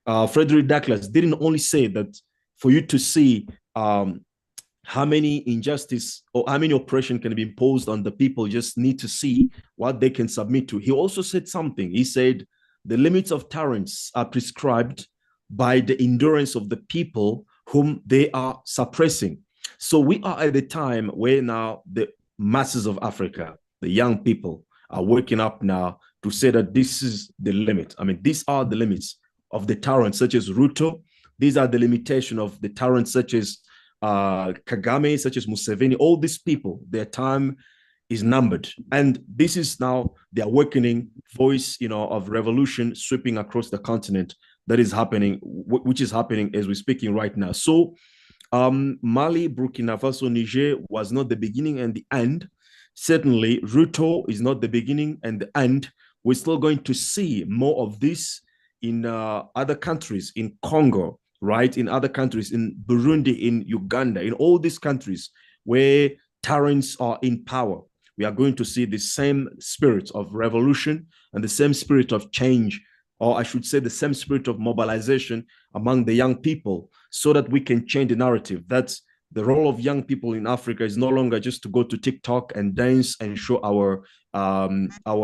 Frederick Douglass didn't only say that for you to see how many injustice or how many oppression can be imposed on the people, just need to see what they can submit to. He also said something. He said, the limits of tyrants are prescribed by the endurance of the people whom they are suppressing. So we are at the time where now the masses of Africa, the young people, are waking up now to say that this is the limit. I mean, these are the limits of the tyrants such as Ruto. These are the limitation of the tyrants such as Kagame, such as Museveni. All these people, their time is numbered. And this is now the awakening voice, of revolution sweeping across the continent that is happening, which is happening as we're speaking right now. So Mali, Burkina Faso, Niger was not the beginning and the end. Certainly, Ruto is not the beginning and the end. We're still going to see more of this in other countries, in Congo, right? In other countries, in Burundi, in Uganda, in all these countries where tyrants are in power. We are going to see the same spirit of revolution and the same spirit of change, or I should say the same spirit of mobilization among the young people, so that we can change the narrative. That's the role of young people in Africa is no longer just to go to TikTok and dance and show our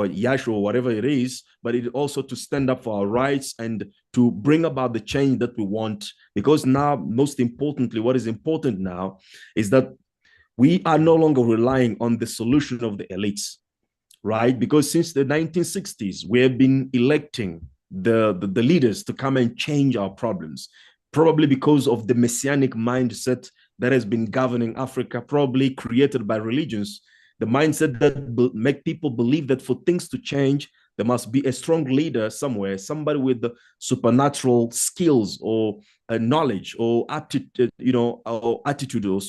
yash or whatever it is, but it also to stand up for our rights and to bring about the change that we want. Because now, most importantly, what is important now is that we are no longer relying on the solution of the elites, right? Because since the 1960s, we have been electing the leaders to come and change our problems, probably because of the messianic mindset that has been governing Africa, probably created by religions, the mindset that make people believe that for things to change, there must be a strong leader somewhere, somebody with the supernatural skills or knowledge or aptitude, or attitude or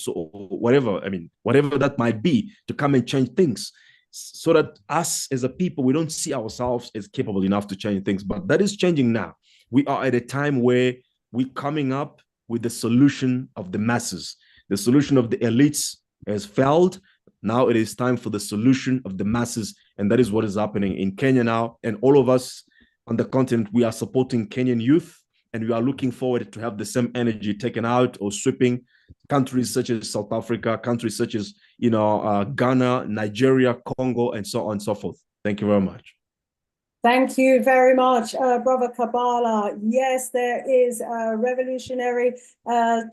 whatever. I mean, whatever that might be, to come and change things, so that us as a people, we don't see ourselves as capable enough to change things. But that is changing now. We are at a time where we're coming up with the solution of the masses. The solution of the elites has failed. Now it is time for the solution of the masses. And that is what is happening in Kenya now. And all of us on the continent, we are supporting Kenyan youth. And we are looking forward to have the same energy taken out or sweeping countries such as South Africa, countries such as, Ghana, Nigeria, Congo, and so on and so forth. Thank you very much. Thank you very much, Brother Kabala. Yes, there is a revolutionary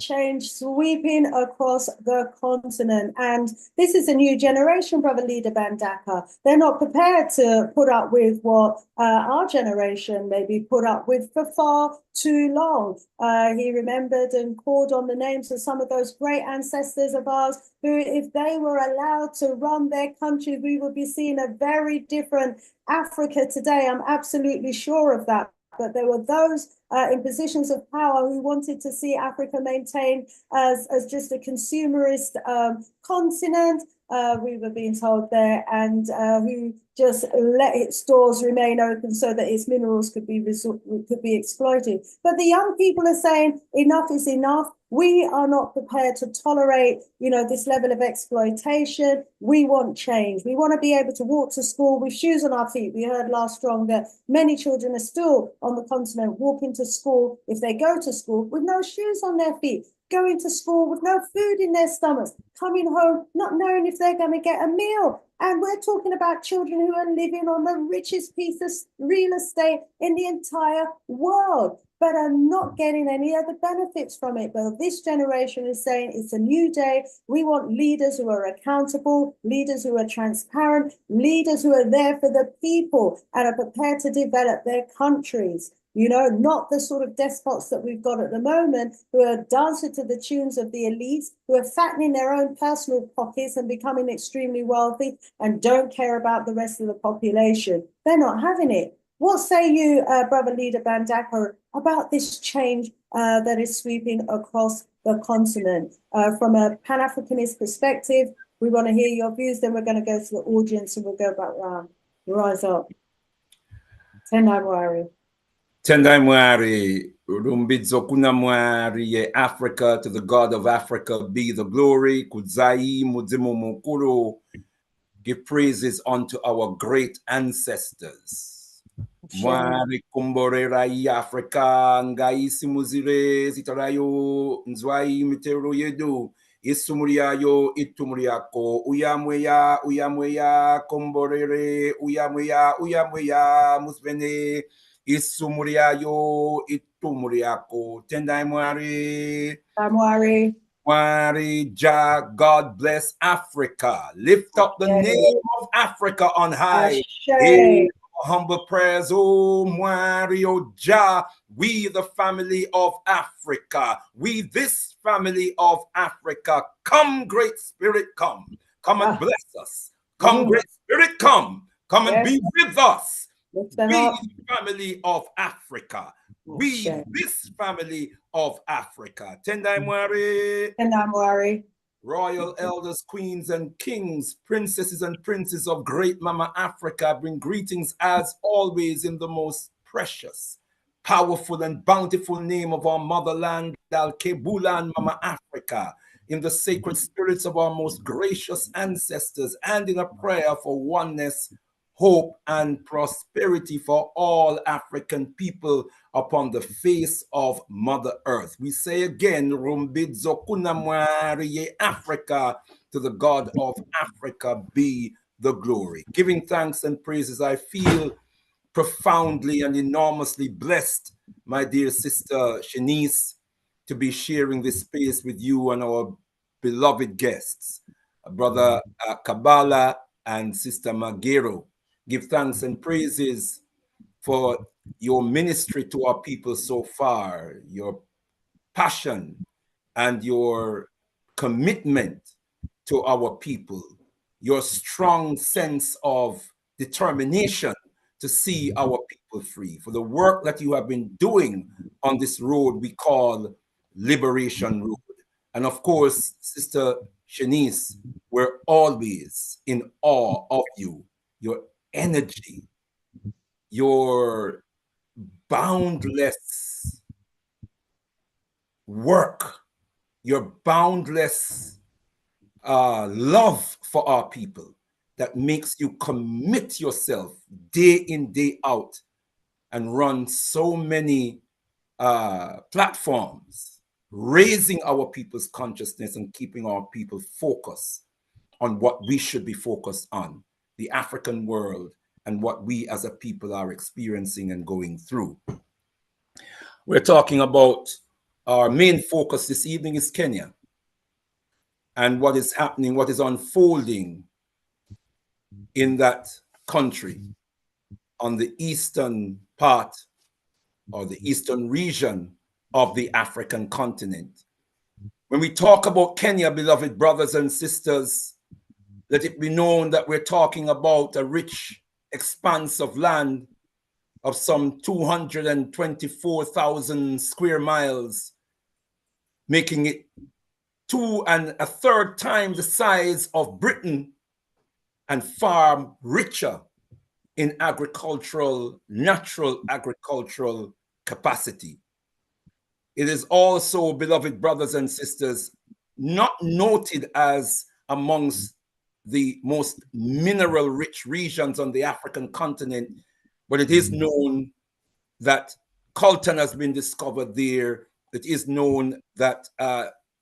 change sweeping across the continent. And this is a new generation, Brother Leader Bandaka. They're not prepared to put up with what our generation maybe put up with for far too long. He remembered and called on the names of some of those great ancestors of ours who, if they were allowed to run their country, we would be seeing a very different Africa today. I'm absolutely sure of that. But there were those in positions of power who wanted to see Africa maintained as just a consumerist continent. We were being told there, and who just let its stores remain open so that its minerals could be exploited. But the young people are saying enough is enough. We are not prepared to tolerate, this level of exploitation. We want change. We want to be able to walk to school with shoes on our feet. We heard last strong that many children are still on the continent walking to school, if they go to school, with no shoes on their feet, going to school with no food in their stomachs, coming home not knowing if they're going to get a meal And we're talking about children who are living on the richest piece of real estate in the entire world, but are not getting any other benefits from it. But this generation is saying it's a new day. We want leaders who are accountable, leaders who are transparent, leaders who are there for the people and are prepared to develop their countries. You know, not the sort of despots that we've got at the moment who are dancing to the tunes of the elites, who are fattening their own personal pockets and becoming extremely wealthy and don't care about the rest of the population. They're not having it. What say you, Brother Leader Bandako, about this change that is sweeping across the continent? From a Pan-Africanist perspective, we want to hear your views, then we're going to go to the audience and we'll go back round. Rise up. Tendai Mwari. Tendai Mwari, Rumbidzo Kuna Mwari, Africa, to the God of Africa be the glory. Kudzai Mudzimu Mukuru, give praises unto our great ancestors. Mwari Kumborera Africa, Ngai Simuzire, Zitarayo, Nzwai Mitero Yedu, Isumuriayo, Itumuriako, Uyamweya, Uyamweya, Kumborere, Uyamweya, Musbene. Isumuriayo, Itumuriako, Tendai Mwari. Mwari. Mwari, Jah, God bless Africa. Lift up the name of Africa on high. Hey, humble prayers, oh Mwari, oh Jah, we the family of Africa. We this family of Africa. Come, Great Spirit, come. Come and bless us. Come, Great Spirit, come. Come and be with us. We the family of Africa. We this family of Africa. Tendai Mwari. Tendai Mwari. Royal elders, queens and kings, princesses and princes of great Mama Africa, bring greetings as always in the most precious, powerful and bountiful name of our motherland, Al-Kebulan Mama Africa, in the sacred spirits of our most gracious ancestors, and in a prayer for oneness, hope and prosperity for all African people upon the face of Mother Earth. We say again, Rumbidzo Kuna Mwari, Africa, to the God of Africa be the glory. Giving thanks and praises, I feel profoundly and enormously blessed, my dear sister Shanice, to be sharing this space with you and our beloved guests, Brother Kabbalah and Sister Magero. Give thanks and praises for your ministry to our people so far, your passion and your commitment to our people, your strong sense of determination to see our people free, for the work that you have been doing on this road we call Liberation Road. And of course, Sister Shanice, we're always in awe of you, your energy, your boundless work, your boundless love for our people that makes you commit yourself day in, day out and run so many platforms, raising our people's consciousness and keeping our people focused on what we should be focused on, the African world, and what we as a people are experiencing and going through. We're talking about our main focus this evening is Kenya and what is happening, what is unfolding in that country on the eastern part or the eastern region of the African continent. When we talk about Kenya, beloved brothers and sisters, let it be known that we're talking about a rich expanse of land of some 224,000 square miles, making it 2 1/3 times the size of Britain and far richer in agricultural, natural agricultural capacity. It is also, beloved brothers and sisters, not noted as amongst the most mineral-rich regions on the African continent, but it is known that coltan has been discovered there. It is known that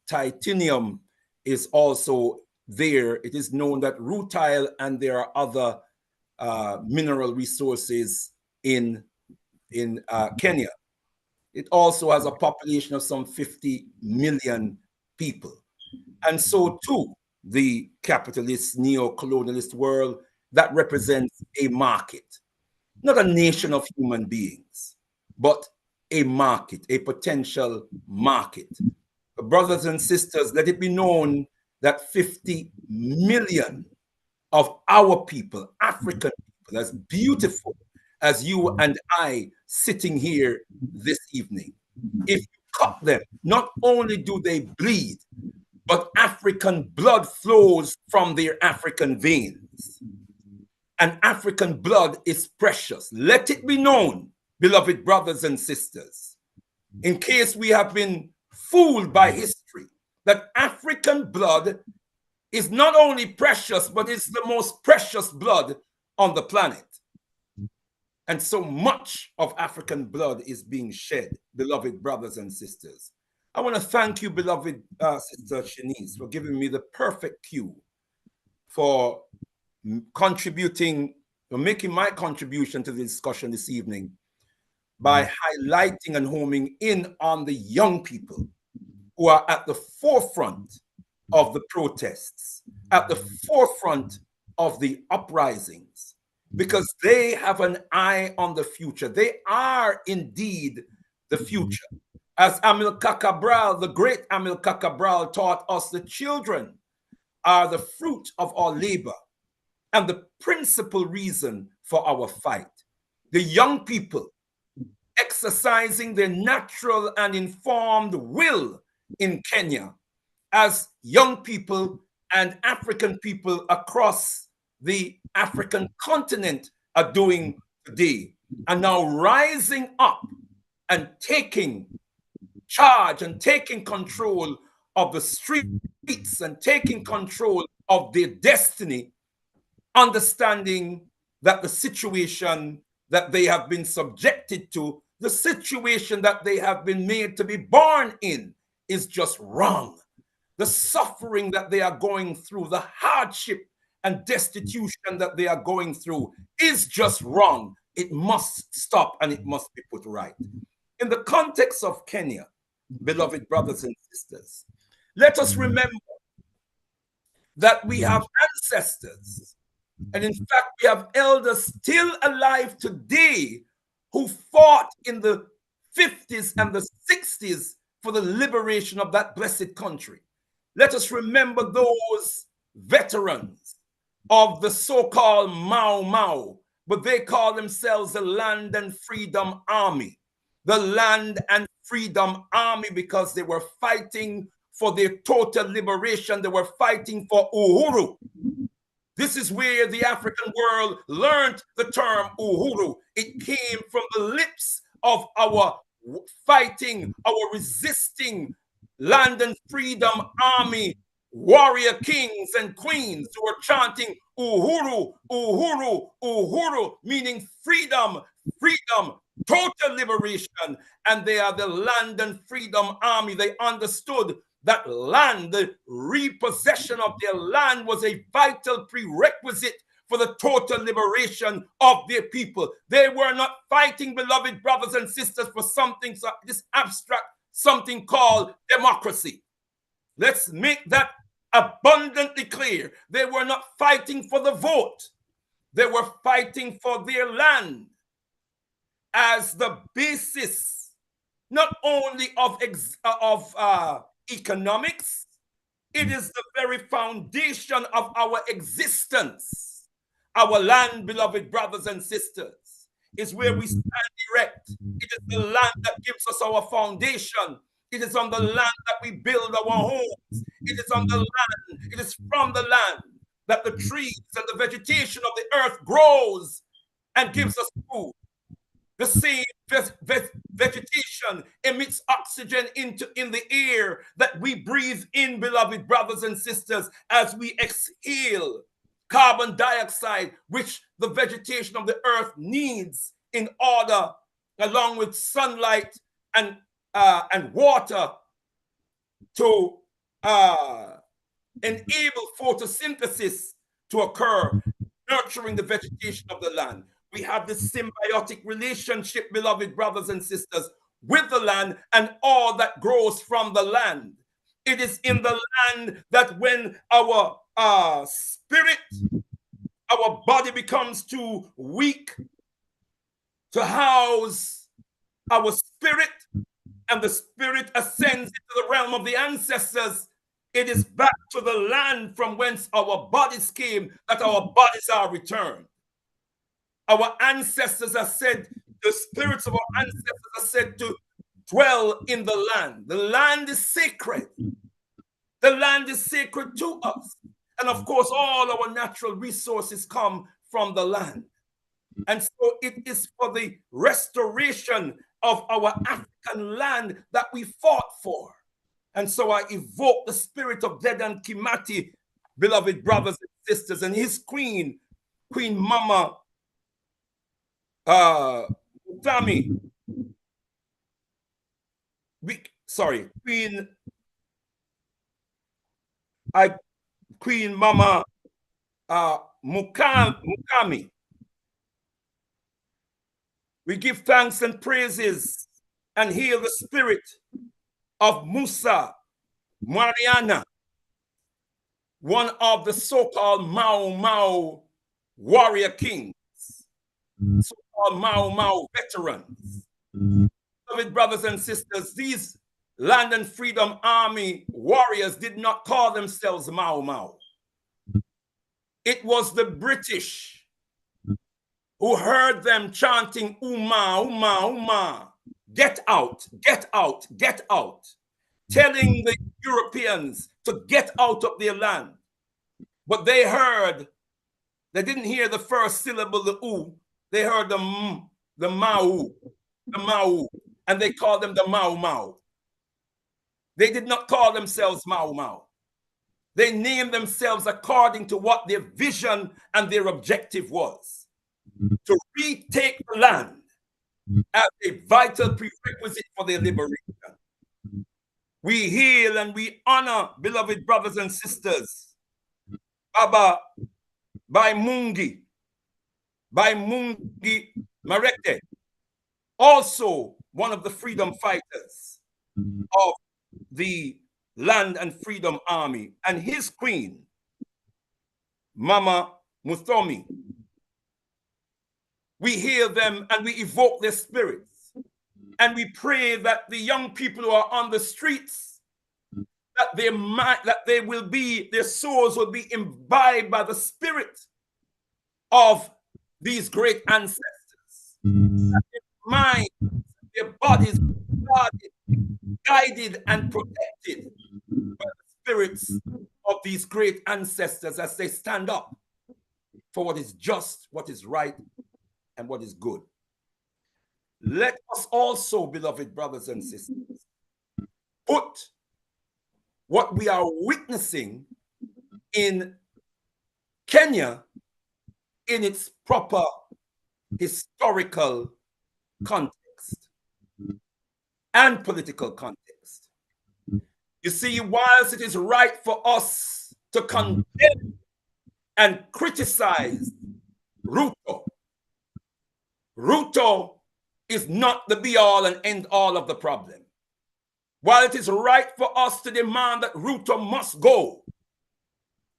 titanium is also there, it is known that rutile and there are other mineral resources in Kenya. It also has a population of some 50 million people. And so too, the capitalist, neo-colonialist world, that represents a market, not a nation of human beings, but a market, a potential market. Brothers and sisters, let it be known that 50 million of our people, African people, as beautiful as you and I sitting here this evening, if you cut them, not only do they bleed, but African blood flows from their African veins. And African blood is precious. Let it be known, beloved brothers and sisters, in case we have been fooled by history, that African blood is not only precious, but it's the most precious blood on the planet. And so much of African blood is being shed, beloved brothers and sisters. I want to thank you, beloved Sister Shanice, for giving me the perfect cue for contributing, or making my contribution to the discussion this evening by highlighting and homing in on the young people who are at the forefront of the protests, at the forefront of the uprisings, because they have an eye on the future. They are indeed the future. As Amilcar Cabral, the great Amilcar Cabral, taught us, the children are the fruit of our labor and the principal reason for our fight. The young people exercising their natural and informed will in Kenya, as young people and African people across the African continent are doing today, are now rising up and taking charge and taking control of the streets and taking control of their destiny, understanding that the situation that they have been subjected to, the situation that they have been made to be born in, is just wrong. The suffering that they are going through, the hardship and destitution that they are going through is just wrong. It must stop and it must be put right. In the context of Kenya, beloved brothers and sisters, let us remember that we have ancestors, and in fact, we have elders still alive today who fought in the 50s and the 60s for the liberation of that blessed country. Let us remember those veterans of the so-called Mau Mau, but they call themselves the Land and Freedom Army. The Land and Freedom Army, because they were fighting for their total liberation. They were fighting for Uhuru. This is where the African world learned the term Uhuru. It came from the lips of our fighting, our resisting Land and Freedom Army warrior kings and queens who were chanting Uhuru, Uhuru, Uhuru, meaning freedom, freedom, total liberation. And they are the Land and Freedom Army. They understood that land, the repossession of their land, was a vital prerequisite for the total liberation of their people. They were not fighting, beloved brothers and sisters, for something, this abstract, something called democracy. Let's make that abundantly clear. They were not fighting for the vote. They were fighting for their land as the basis, not only of economics, it is the very foundation of our existence. Our land, beloved brothers and sisters, is where we stand erect. It is the land that gives us our foundation. It is on the land that we build our homes. It is on the land, it is from the land that the trees and the vegetation of the earth grows and gives us food. The same vegetation emits oxygen in the air that we breathe in, beloved brothers and sisters, as we exhale carbon dioxide, which the vegetation of the earth needs in order, along with sunlight and water, to enable photosynthesis to occur, nurturing the vegetation of the land. We have this symbiotic relationship, beloved brothers and sisters, with the land and all that grows from the land. It is in the land that when our spirit, our body becomes too weak to house our spirit, and the spirit ascends into the realm of the ancestors, it is back to the land from whence our bodies came that our bodies are returned. Our ancestors are said, the spirits of our ancestors are said to dwell in the land. The land is sacred. The land is sacred to us. And of course, all our natural resources come from the land. And so it is for the restoration of our African land that we fought for. And so I evoke the spirit of Dedan Kimati, beloved brothers and sisters, and his queen, Queen Mama Mutami. Queen Mama Mukami. We give thanks and praises and heal the spirit of Musa Mariana, one of the so-called Mau Mau warrior kings, so-called Mau Mau veterans. Beloved brothers and sisters, these Land and Freedom Army warriors did not call themselves Mau Mau. It was the British who heard them chanting, Uma, Uma, Uma, get out, get out, get out, telling the Europeans to get out of their land. But they didn't hear the first syllable, the U, they heard the M, the Mau, and they called them the Mau Mau. They did not call themselves Mau Mau. They named themselves according to what their vision and their objective was. To retake the land as a vital prerequisite for their liberation. We hail and we honor, beloved brothers and sisters, Baba Baimungi Marete, also one of the freedom fighters of the Land and Freedom Army, and his queen, Mama Muthomi. We hear them and we evoke their spirits. And we pray that the young people who are on the streets, that their souls will be imbibed by the spirit of these great ancestors. That their minds, their bodies are guided and protected by the spirits of these great ancestors as they stand up for what is just, what is right, and what is good. Let us also, beloved brothers and sisters, put what we are witnessing in Kenya in its proper historical context and political context. You see, whilst it is right for us to condemn and criticize Ruto is not the be-all and end-all of the problem. While it is right for us to demand that Ruto must go,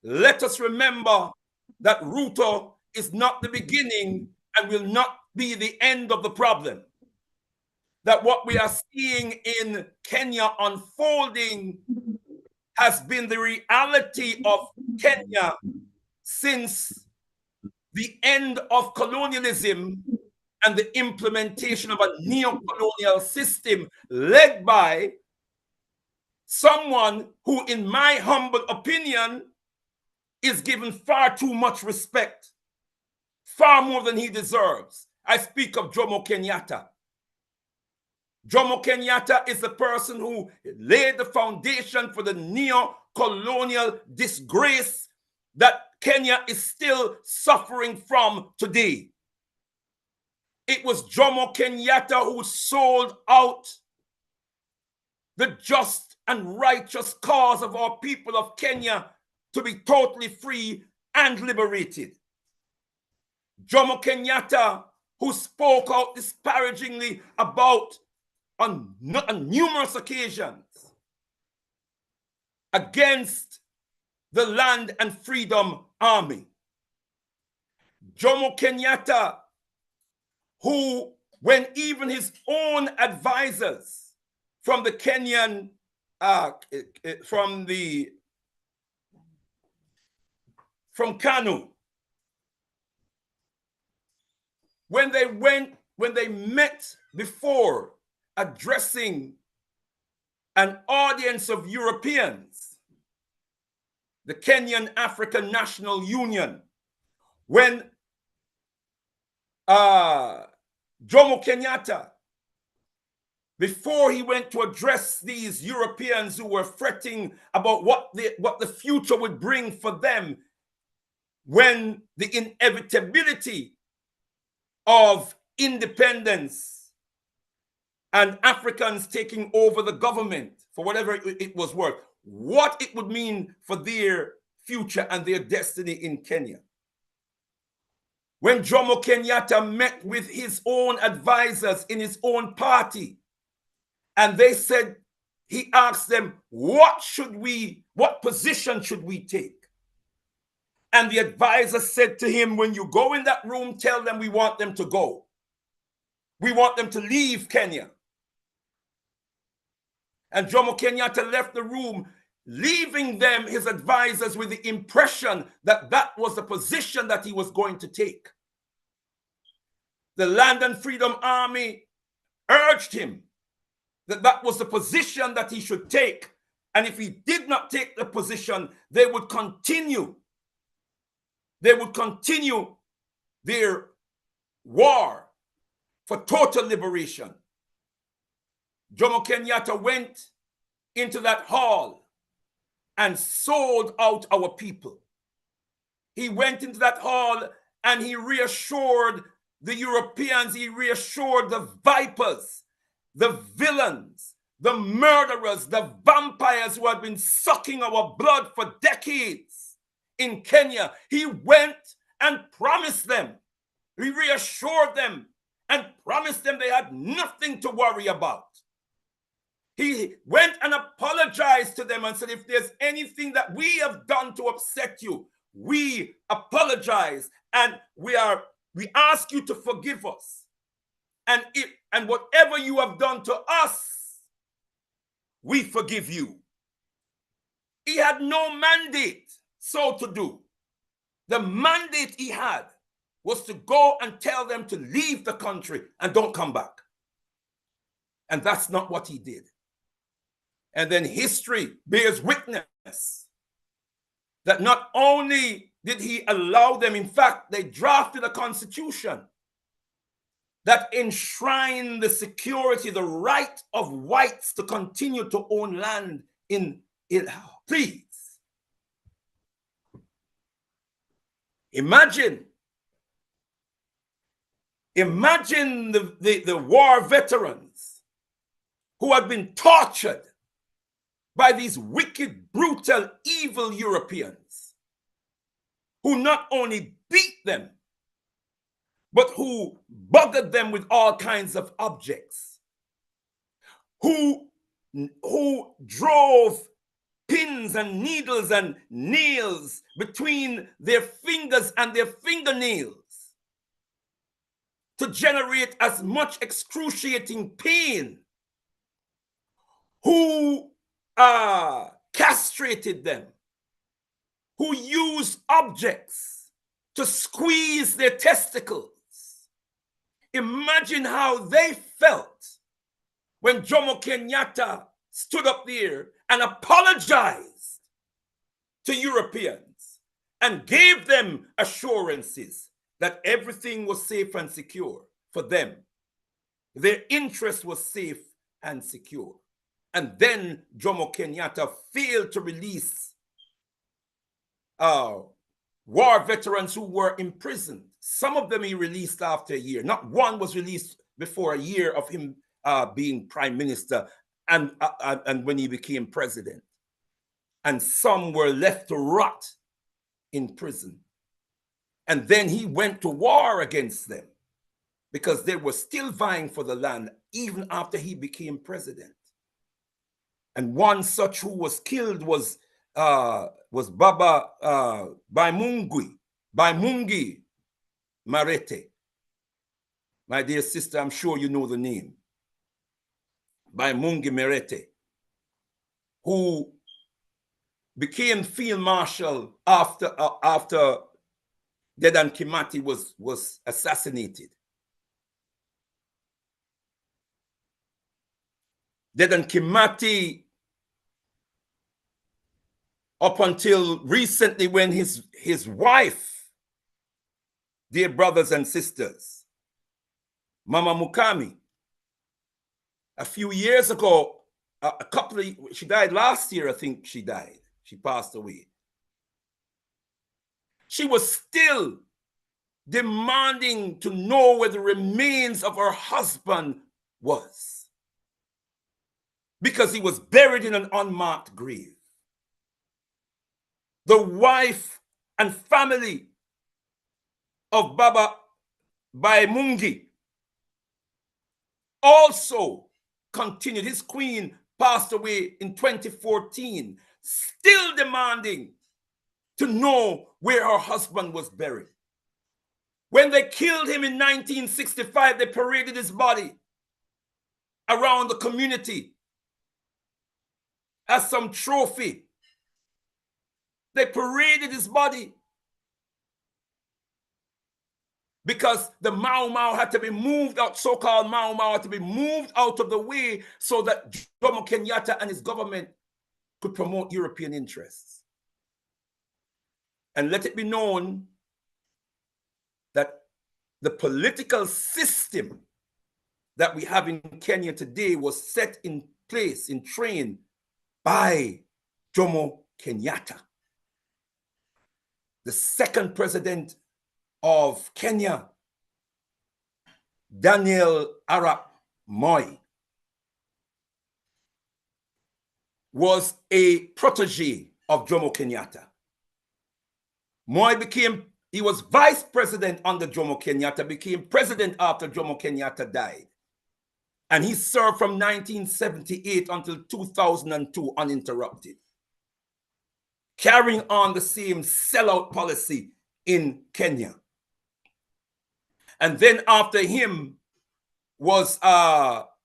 let us remember that Ruto is not the beginning and will not be the end of the problem. That what we are seeing in Kenya unfolding has been the reality of Kenya since the end of colonialism and the implementation of a neo-colonial system led by someone who, in my humble opinion, is given far too much respect, far more than he deserves. I speak of Jomo Kenyatta. Jomo Kenyatta is the person who laid the foundation for the neo-colonial disgrace that Kenya is still suffering from today. It was Jomo Kenyatta who sold out the just and righteous cause of our people of Kenya to be totally free and liberated. Jomo Kenyatta, who spoke out disparagingly about on numerous occasions against the Land and Freedom Army. Jomo Kenyatta, who, when even his own advisors from the Kenyan, from Kanu, when they met before addressing an audience of Europeans, the Kenyan African National Union, when Jomo Kenyatta, before he went to address these Europeans who were fretting about what the future would bring for them, when the inevitability of independence and Africans taking over the government for whatever it was worth, what it would mean for their future and their destiny in Kenya. When Jomo Kenyatta met with his own advisors in his own party, and they said, he asked them, what position should we take? And the advisor said to him, when you go in that room, tell them we want them to go. We want them to leave Kenya. And Jomo Kenyatta left the room, leaving them, his advisors, with the impression that that was the position that he was going to take. The Land and Freedom Army urged him that that was the position that he should take. And if he did not take the position, they would continue. They would continue their war for total liberation. Jomo Kenyatta went into that hall and sold out our people. He went into that hall and he reassured the Europeans, he reassured the vipers, the villains, the murderers, the vampires who had been sucking our blood for decades in Kenya. He went and promised them, he reassured them and promised them they had nothing to worry about. He went and apologized to them and said, if there's anything that we have done to upset you, we apologize and we ask you to forgive us. And whatever you have done to us, we forgive you. He had no mandate so to do. The mandate he had was to go and tell them to leave the country and don't come back. And that's not what he did. And then history bears witness that not only did he allow them, in fact, they drafted a constitution that enshrined the security, the right of whites to continue to own land in please. Imagine the war veterans who had been tortured by these wicked, brutal, evil Europeans who not only beat them, but who buggered them with all kinds of objects, who drove pins and needles and nails between their fingers and their fingernails to generate as much excruciating pain, who castrated them, who used objects to squeeze their testicles. Imagine how they felt when Jomo Kenyatta stood up there and apologized to Europeans and gave them assurances that everything was safe and secure for them. Their interest was safe and secure. And then Jomo Kenyatta failed to release war veterans who were imprisoned. Some of them he released after a year. Not one was released before a year of him being prime minister and when he became president. and some were left to rot in prison. And then he went to war against them because they were still vying for the land even after he became president. And one such who was killed was Baba Baimungi Marete. My dear sister, I'm sure you know the name. Baimungi Marete, who became field marshal after Dedan Kimathi was assassinated. Dedan Kimathi, up until recently, when his wife, dear brothers and sisters, Mama Mukami, a few years ago, she died last year, I think she died. She passed away. She was still demanding to know where the remains of her husband was, because he was buried in an unmarked grave. The wife and family of Baba Baimungi also continued. His queen passed away in 2014, still demanding to know where her husband was buried. When they killed him in 1965, they paraded his body around the community as some trophy. They paraded his body because the Mau Mau had to be moved out, so-called Mau Mau had to be moved out of the way so that Jomo Kenyatta and his government could promote European interests. And let it be known that the political system that we have in Kenya today was set in place, in train by Jomo Kenyatta, the second president of Kenya, Daniel Arap Moi, was a protege of Jomo Kenyatta. Moi he was vice president under Jomo Kenyatta, became president after Jomo Kenyatta died. And he served from 1978 until 2002 uninterrupted, carrying on the same sellout policy in Kenya. And then after him was Kibaki,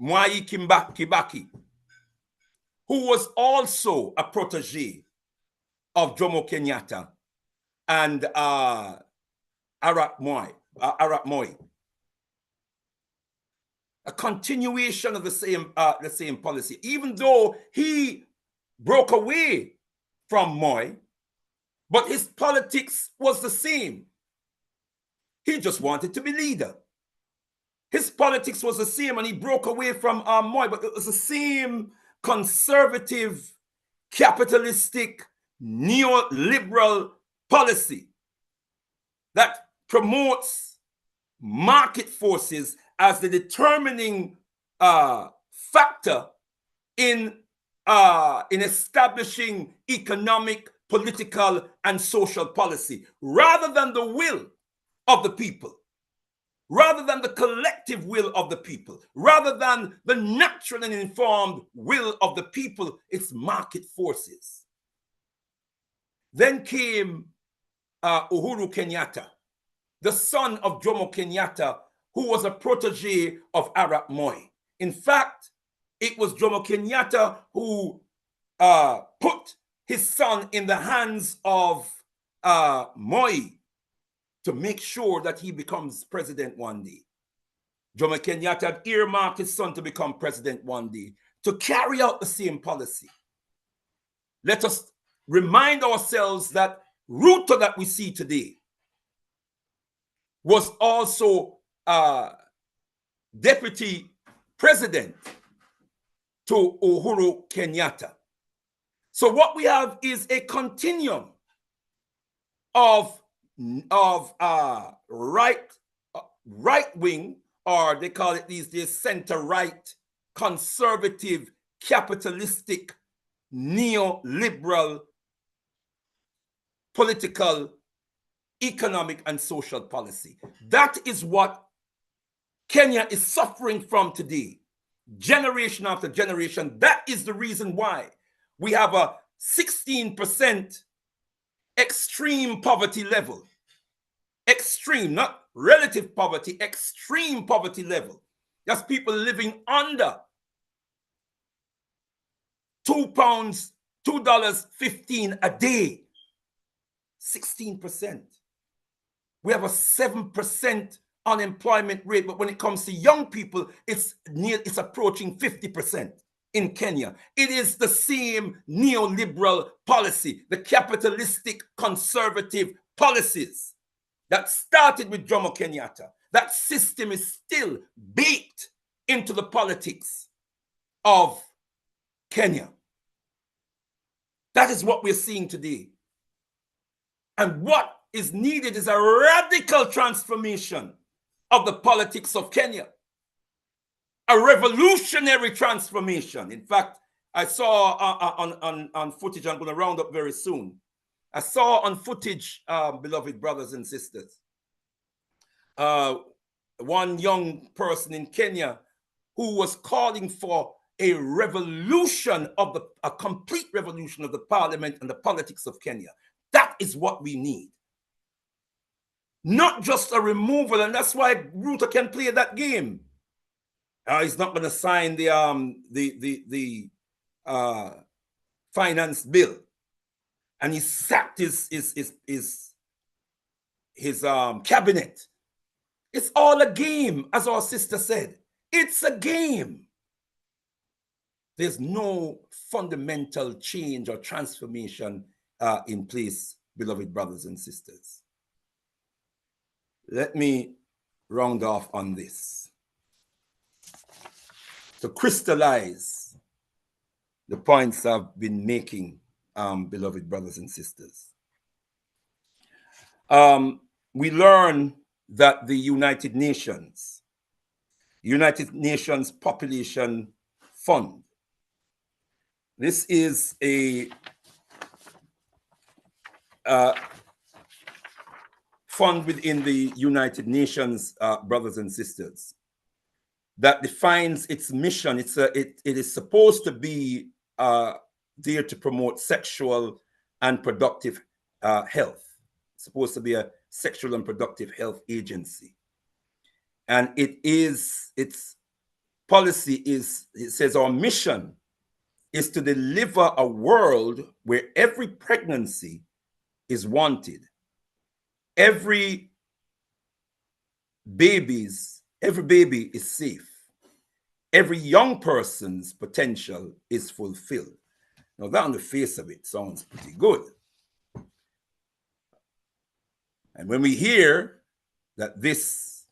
Mwai Kibaki, who was also a protege of Jomo Kenyatta and Arap Moi. A continuation of the same policy, even though he broke away from Moi, but his politics was the same. He just wanted to be leader. His politics was the same, and he broke away from Moi, but it was the same conservative, capitalistic, neoliberal policy that promotes market forces as the determining factor in establishing economic, political, and social policy, rather than the will of the people, rather than the collective will of the people, rather than the natural and informed will of the people. It's market forces. Then came Uhuru Kenyatta, the son of Jomo Kenyatta, who was a protege of Arap Moi. In fact, it was Jomo Kenyatta who put his son in the hands of Moi to make sure that he becomes president one day. Jomo Kenyatta had earmarked his son to become president one day to carry out the same policy. Let us remind ourselves that Ruto that we see today was also deputy president to Uhuru Kenyatta. So what we have is a continuum of right wing, or they call it these days center right, conservative capitalistic, neoliberal, political, economic, and social policy. That is what Kenya is suffering from today, generation after generation. That is the reason why we have a 16% extreme poverty level. Extreme, not relative poverty, extreme poverty level. That's people living under $2.15 a day. 16%. We have a 7% unemployment rate, but when it comes to young people, it's approaching 50% in Kenya. It is the same neoliberal policy, the capitalistic conservative policies that started with Jomo Kenyatta. That system is still baked into the politics of Kenya. That is what we're seeing today. And what is needed is a radical transformation of the politics of Kenya. A revolutionary transformation. In fact, I saw on footage, I'm going to round up very soon. I saw on footage, beloved brothers and sisters, one young person in Kenya who was calling for a revolution of a complete revolution of the parliament and the politics of Kenya. That is what we need. Not just a removal, and that's why Ruto can play that game. He's not going to sign the finance bill, and he sacked his cabinet. It's all a game, as our sister said. It's a game. There's no fundamental change or transformation in place, beloved brothers and sisters. Let me round off on this. To crystallize the points I've been making, beloved brothers and sisters. We learn that the United Nations Population Fund, this is a fund within the United Nations, brothers and sisters, that defines its mission. It is supposed to be there to promote sexual and productive health. It's supposed to be a sexual and productive health agency. And its policy is, it says our mission is to deliver a world where every pregnancy is wanted. Every baby is safe. Every young person's potential is fulfilled. Now that on the face of it sounds pretty good. And when we hear that this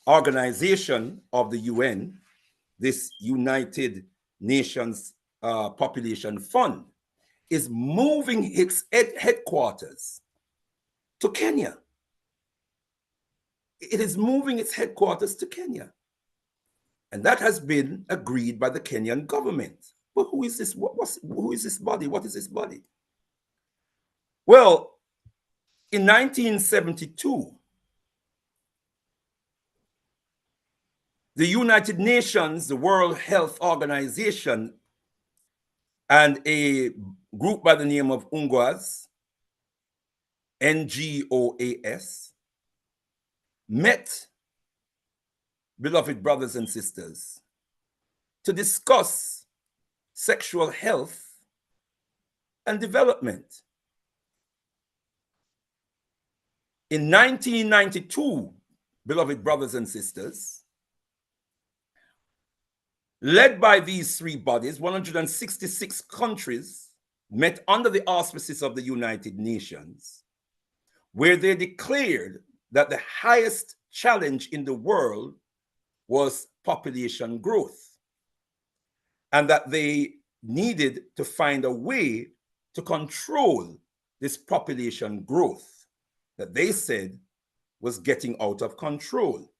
organization of the UN, this United Nations Population Fund, is moving its headquarters to Kenya. It is moving its headquarters to Kenya. And that has been agreed by the Kenyan government. But who is this? Who is this body? What is this body? Well, in 1972, the United Nations, the World Health Organization, and a group by the name of UNGOAS, NGOAS, met, beloved brothers and sisters, to discuss sexual health and development. In 1992, beloved brothers and sisters, led by these three bodies, 166 countries met under the auspices of the United Nations, where they declared that the highest challenge in the world was population growth, and that they needed to find a way to control this population growth that they said was getting out of control.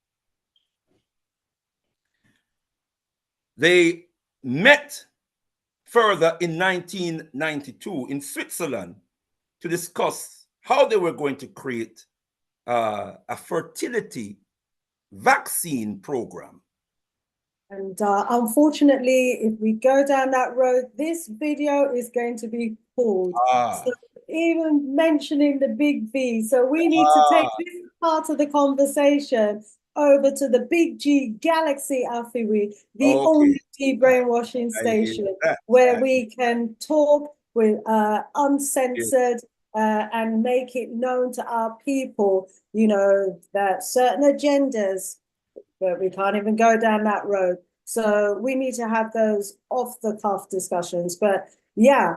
They met further in 1992 in Switzerland to discuss how they were going to create a fertility vaccine program. And unfortunately, if we go down that road, this video is going to be pulled. So even mentioning the big V. So we need to take this part of the conversation over to the Big G Galaxy Afiwi, the only de-brainwashing station where we can talk with uncensored and make it known to our people, you know, that certain agendas, but we can't even go down that road. So we need to have those off-the-cuff discussions. But yeah,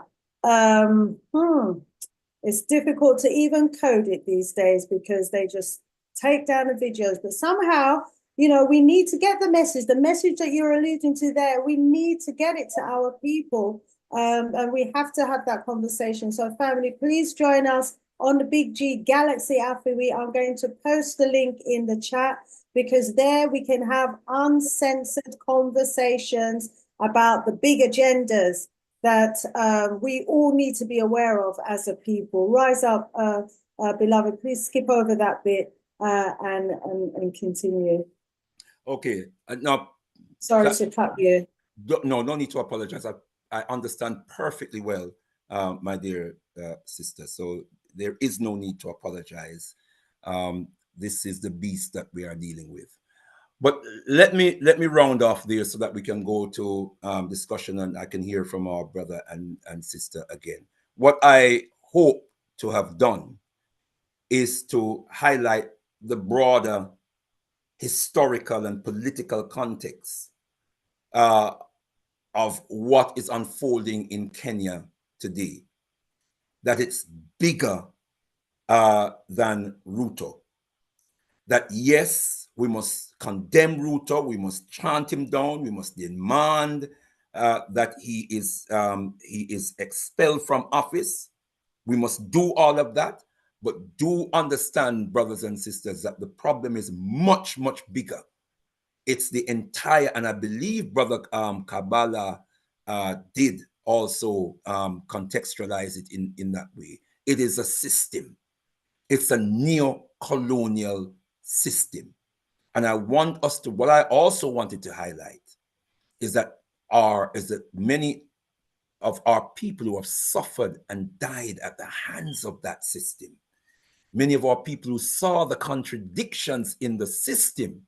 it's difficult to even code it these days because they just take down the videos. But somehow, you know, we need to get the message that you're alluding to there. We need to get it to our people. And we have to have that conversation. So family, please join us on the Big G Galaxy Afiwi. I'm going to post the link in the chat, because there we can have uncensored conversations about the big agendas that we all need to be aware of as a people. Rise up, beloved. Please skip over that bit and continue. Okay. Now, sorry to cut you. No need to apologize. I understand perfectly well, my dear sister. So there is no need to apologize. This is the beast that we are dealing with. But let me round off there so that we can go to discussion and I can hear from our brother and sister again. What I hope to have done is to highlight the broader historical and political context of what is unfolding in Kenya today, that it's bigger than Ruto. That yes, we must condemn Ruto, we must chant him down, we must demand that he is expelled from office. We must do all of that, but do understand, brothers and sisters, that the problem is much, much bigger. It's the entire, and I believe Brother Kabbalah did also contextualize it in that way. It is a system. It's a neo-colonial system. And I want us to, what I also wanted to highlight is that many of our people who have suffered and died at the hands of that system, many of our people who saw the contradictions in the system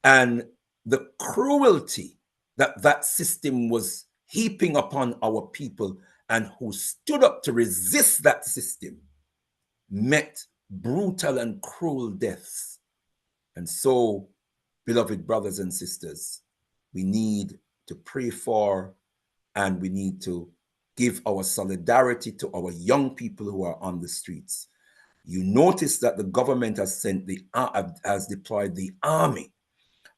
and the cruelty that that system was heaping upon our people, and who stood up to resist that system, met brutal and cruel deaths. And so, beloved brothers and sisters, we need to pray for, and we need to give our solidarity to our young people who are on the streets. You notice that the government has deployed the army,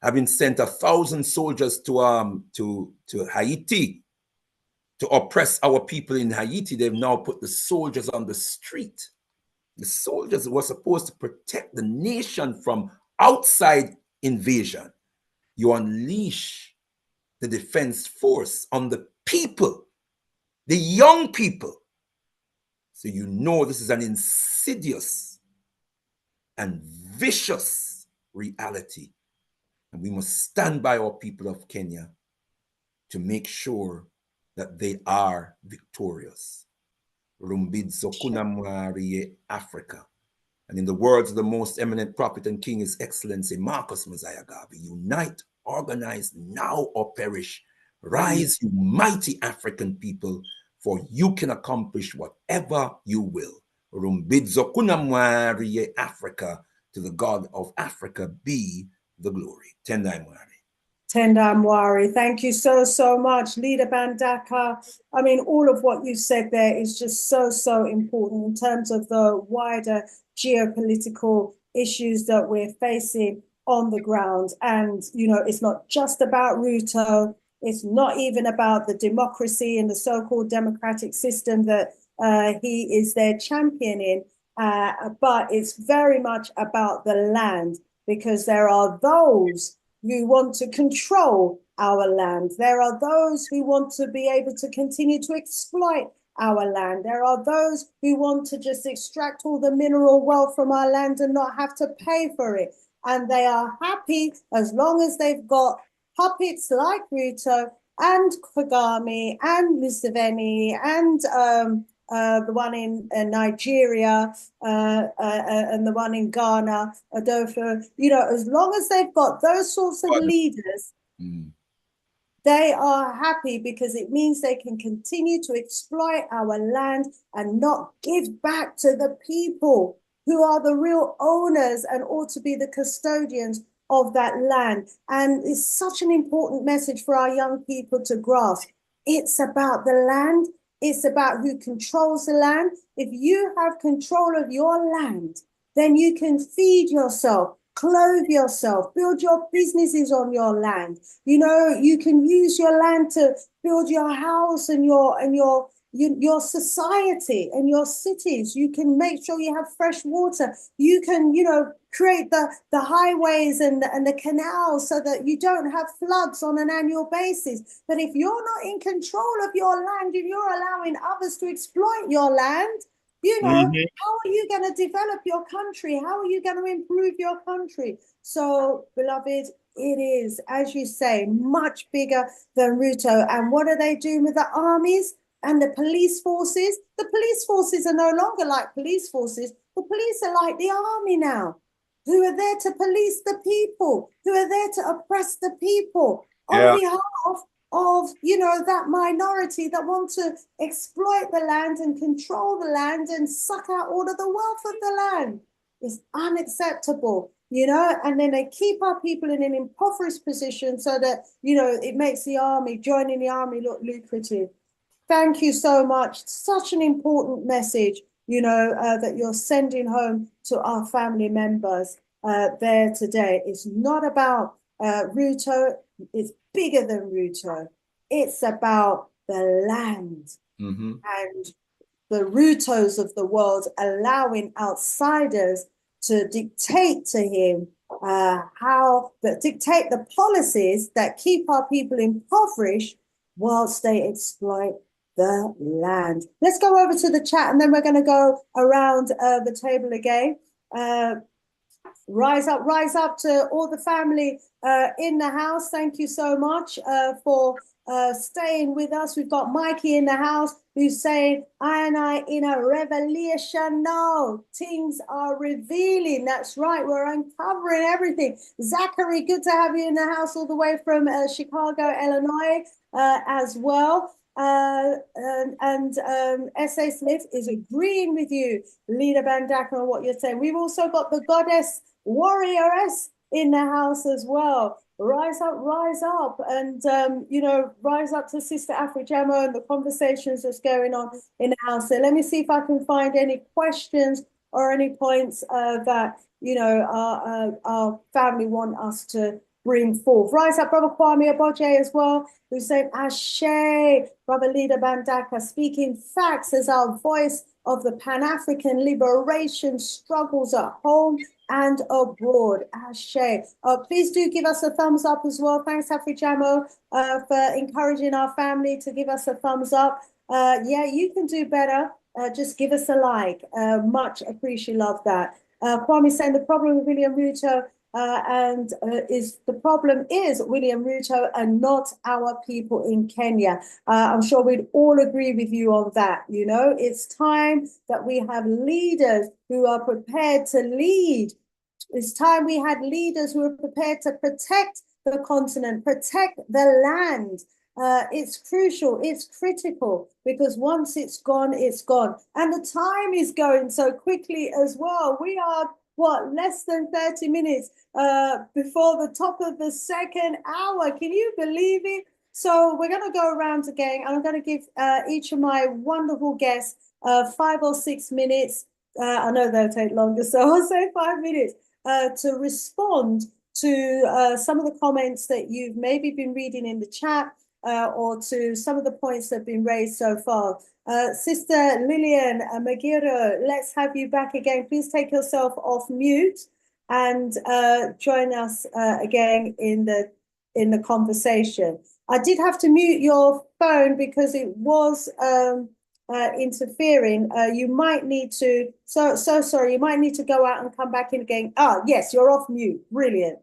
having sent 1,000 soldiers to Haiti to oppress our people in Haiti. They've now put the soldiers on the street. The soldiers were supposed to protect the nation from outside invasion. You unleash the defense force on the people, the young people. So you know this is an insidious and vicious reality. And we must stand by our people of Kenya to make sure that they are victorious. Rumbidzo kunamwariye Africa. And in the words of the most eminent prophet and king, His Excellency Marcus Mosiah Garvey, unite, organize now or perish. Rise, you mighty African people, for you can accomplish whatever you will. Rumbidzo kunamwariye Africa, to the God of Africa be the glory. Tendai Mwari. Tendai Mwari. Thank you so much, Leader Bandaka. I mean, all of what you said there is just so important in terms of the wider geopolitical issues that we're facing on the ground. And, you know, it's not just about Ruto. It's not even about the democracy and the so-called democratic system that he is there championing, but it's very much about the land, because there are those who want to control our land. There are those who want to be able to continue to exploit our land. There are those who want to just extract all the mineral wealth from our land and not have to pay for it. And they are happy as long as they've got puppets like Ruto and Kagame and Museveni and the one in Nigeria and the one in Ghana, Adolfo, you know, as long as they've got those sorts of leaders, they are happy because it means they can continue to exploit our land and not give back to the people who are the real owners and ought to be the custodians of that land. And it's such an important message for our young people to grasp. It's about the land. It's about who controls the land. If you have control of your land, then you can feed yourself, clothe yourself, build your businesses on your land. You know, you can use your land to build your house and your society and your cities. You can make sure you have fresh water. You can, you know, create the highways and the canals so that you don't have floods on an annual basis. But if you're not in control of your land and you're allowing others to exploit your land, you know, how are you going to develop your country? How are you going to improve your country? So, beloved, it is, as you say, much bigger than Ruto. And what are they doing with the armies and the police forces? The police forces are no longer like police forces. The police are like the army now, who are there to police the people, who are there to oppress the people on behalf of, you know, that minority that want to exploit the land and control the land and suck out all of the wealth of the land. It's unacceptable, you know, and then they keep our people in an impoverished position so that, you know, it makes the army, joining the army, look lucrative. Thank you so much. Such an important message, you know, that you're sending home to our family members there today. It's not about Ruto. It's bigger than Ruto. It's about the land and the Rutos of the world allowing outsiders to dictate to him dictate the policies that keep our people impoverished whilst they exploit the land. Let's go over to the chat and then we're going to go around the table again. Rise up to all the family in the house. Thank you so much for staying with us. We've got Mikey in the house who's saying, I in a revelation now. Things are revealing. That's right. We're uncovering everything. Zachary, good to have you in the house all the way from Chicago, Illinois as well. S.A. Smith is agreeing with you, Leader Bandaka, on what you're saying. We've also got the goddess warrioress in the house as well. Rise up, and you know, rise up to Sister Afrijamo and the conversations that's going on in the house. So let me see if I can find any questions or any points that, you know, our family want us to bring forth. Rise up, Brother Kwame Aboje as well, who's saying, Ashe, Brother Leader Bandaka, speaking facts as our voice of the Pan-African liberation struggles at home and abroad. Ashe. Please do give us a thumbs up as well. Thanks, Afrijamo, for encouraging our family to give us a thumbs up. Yeah, you can do better. Just give us a like. Much appreciate, love that. Kwame saying the problem with William Ruto is William Ruto and not our people in Kenya. I'm sure we'd all agree with you on that. You know, it's time that we have leaders who are prepared to lead. It's time we had leaders who are prepared to protect the continent, protect the land. It's crucial, it's critical, because once it's gone, it's gone. And the time is going so quickly as well. We are less than 30 minutes before the top of the second hour. Can you believe it? So we're going to go around again. I'm going to give each of my wonderful guests 5 or 6 minutes. I know they'll take longer, so I'll say 5 minutes to respond to some of the comments that you've maybe been reading in the chat or to some of the points that have been raised so far. Sister Lillian Magiro, let's have you back again. Please take yourself off mute and join us again in the in the conversation. I did have to mute your phone because it was interfering. You might need to, so sorry, you might need to go out and come back in again. Ah, yes, you're off mute. Brilliant.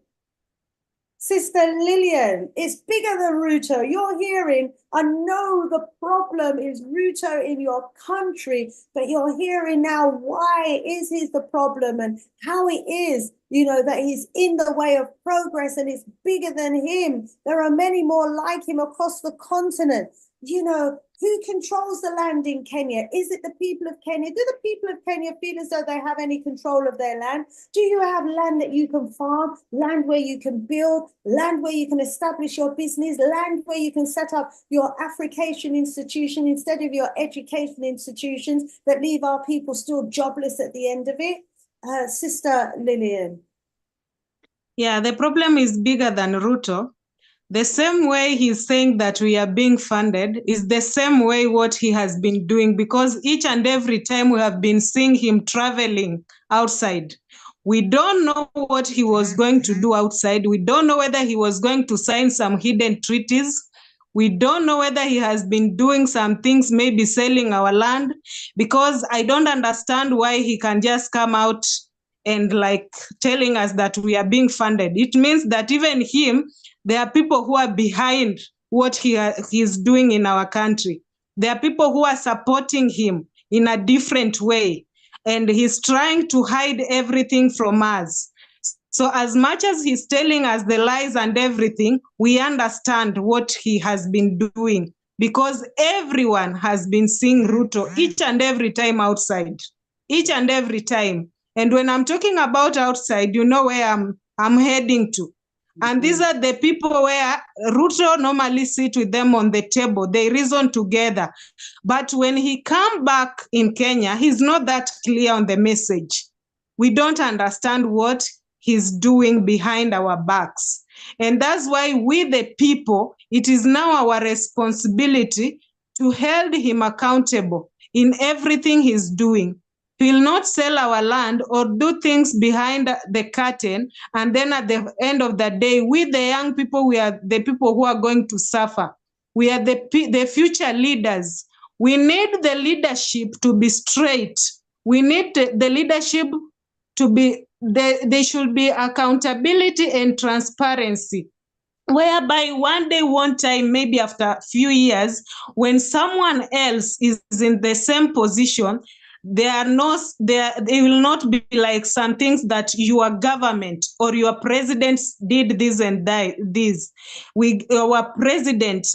Sister Lillian, it's bigger than Ruto. You're hearing, I know the problem is Ruto in your country, but you're hearing now why is he the problem and how it is, you know, that he's in the way of progress and it's bigger than him. There are many more like him across the continent. You know, who controls the land in Kenya? Is it the people of Kenya? Do the people of Kenya feel as though they have any control of their land? Do you have land that you can farm, land where you can build, land where you can establish your business, land where you can set up your African institution instead of your education institutions that leave our people still jobless at the end of it? Sister Lillian. Yeah, the problem is bigger than Ruto. The same way he's saying that we are being funded is the same way what he has been doing, because each and every time we have been seeing him traveling outside. We don't know what he was going to do outside. We don't know whether he was going to sign some hidden treaties. We don't know whether he has been doing some things, maybe selling our land, because I don't understand why he can just come out and like telling us that we are being funded. It means that even him, there are people who are behind what he's doing in our country. There are people who are supporting him in a different way, and he's trying to hide everything from us. So as much as he's telling us the lies and everything, we understand what he has been doing, because everyone has been seeing Ruto each and every time outside, each and every time. And when I'm talking about outside, you know where I'm heading to. And these are the people where Ruto normally sit with them on the table. They reason together. But when he come back in Kenya, he's not that clear on the message. We don't understand what he's doing behind our backs. And that's why we, the people, it is now our responsibility to hold him accountable in everything he's doing. He will not sell our land or do things behind the curtain, and then at the end of the day, we the young people, we are the people who are going to suffer. We are the future leaders. We need the leadership to be straight. We need the leadership to be, there should be accountability and transparency, whereby one day, one time, maybe after a few years, when someone else is in the same position, they will not be like some things that your government or your president did this and this. Our president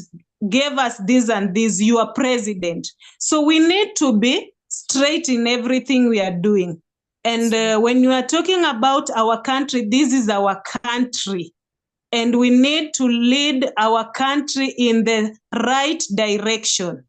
gave us this and this, your president. So we need to be straight in everything we are doing. And when you are talking about our country, this is our country. And we need to lead our country in the right direction.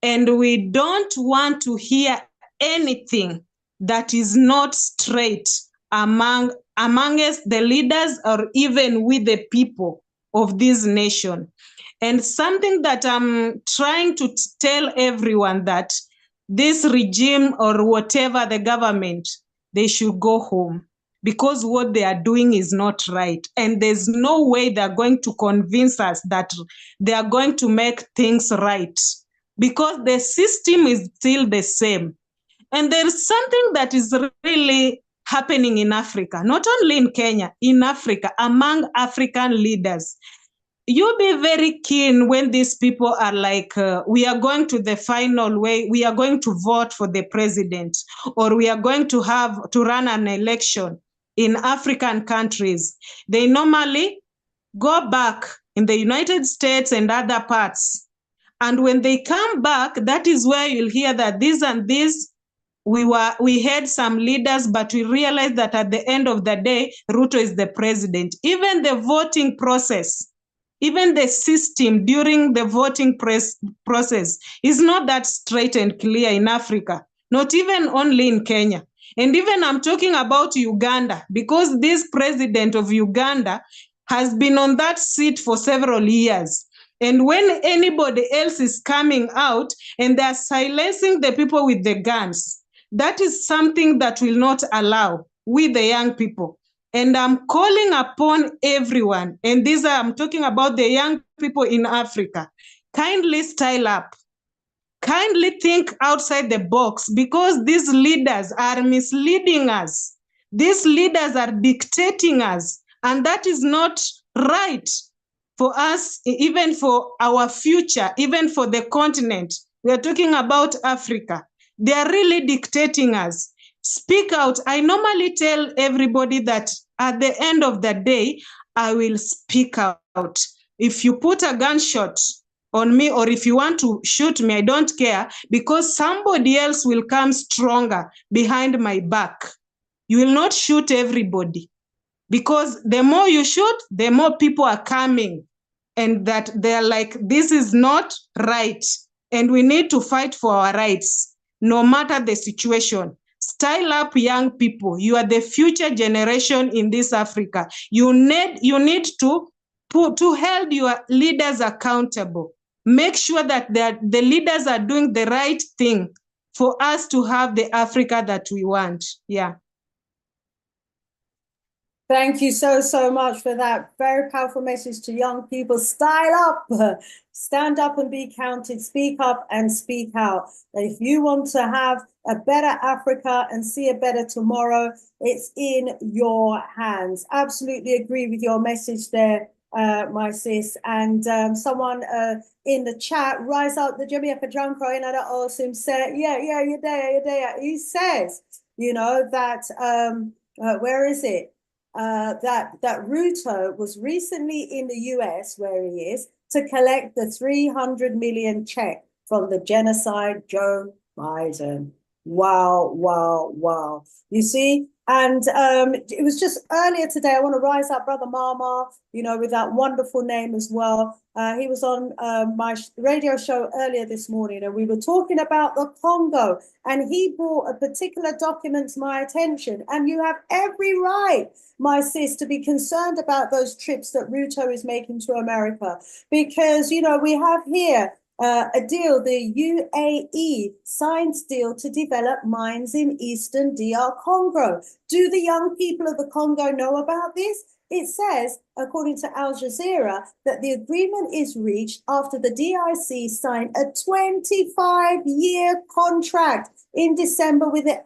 And we don't want to hear anything that is not straight amongst the leaders or even with the people of this nation. And something that I'm trying to tell everyone, that this regime or whatever the government, they should go home, because what they are doing is not right. And there's no way they're going to convince us that they are going to make things right, because the system is still the same. And there's something that is really happening in Africa, not only in Kenya, in Africa, among African leaders. You'll be very keen when these people are like, we are going to the final way, we are going to vote for the president, or we are going to have to run an election in African countries. They normally go back in the United States and other parts. And when they come back, that is where you'll hear that this and this, we had some leaders, but we realized that at the end of the day, Ruto is the president. Even the voting process, even the system during the voting process is not that straight and clear in Africa, not even only in Kenya. And even I'm talking about Uganda, because this president of Uganda has been on that seat for several years. And when anybody else is coming out and they're silencing the people with the guns, that is something that will not allow we, the young people. And I'm calling upon everyone, and I'm talking about the young people in Africa, kindly style up. Kindly think outside the box, because these leaders are misleading us. These leaders are dictating us, and that is not right for us, even for our future, even for the continent. We are talking about Africa. They are really dictating us. Speak out. I normally tell everybody that at the end of the day, I will speak out. If you put a gunshot on me, or if you want to shoot me, I don't care, because somebody else will come stronger behind my back. You will not shoot everybody, because the more you shoot, the more people are coming, and that they're like, this is not right, and we need to fight for our rights, no matter the situation. Style up, young people. You are the future generation in this Africa. You need to hold your leaders accountable. Make sure that the leaders are doing the right thing for us to have the Africa that we want. Yeah. Thank you so much for that very powerful message to young people. Style up, stand up and be counted, speak up and speak out. If you want to have a better Africa and see a better tomorrow, it's in your hands. Absolutely agree with your message there, my sis. And someone in the chat, rise up the Jamia Pajunko in other awesome said, yeah, you're there. He says, you know, that where is it? That Ruto was recently in the US, where he is, to collect the 300 million check from the genocide Joe Biden. Wow. You see? And it was just earlier today, I want to rise up Brother Mama, you know, with that wonderful name as well. He was on my radio show earlier this morning, and we were talking about the Congo, and he brought a particular document to my attention. And you have every right, my sis, to be concerned about those trips that Ruto is making to America, because, you know, we have here a deal, the UAE signs deal to develop mines in eastern DR Congo. Do the young people of the Congo know about this? It says, according to Al Jazeera, that the agreement is reached after the DIC signed a 25-year contract in December with the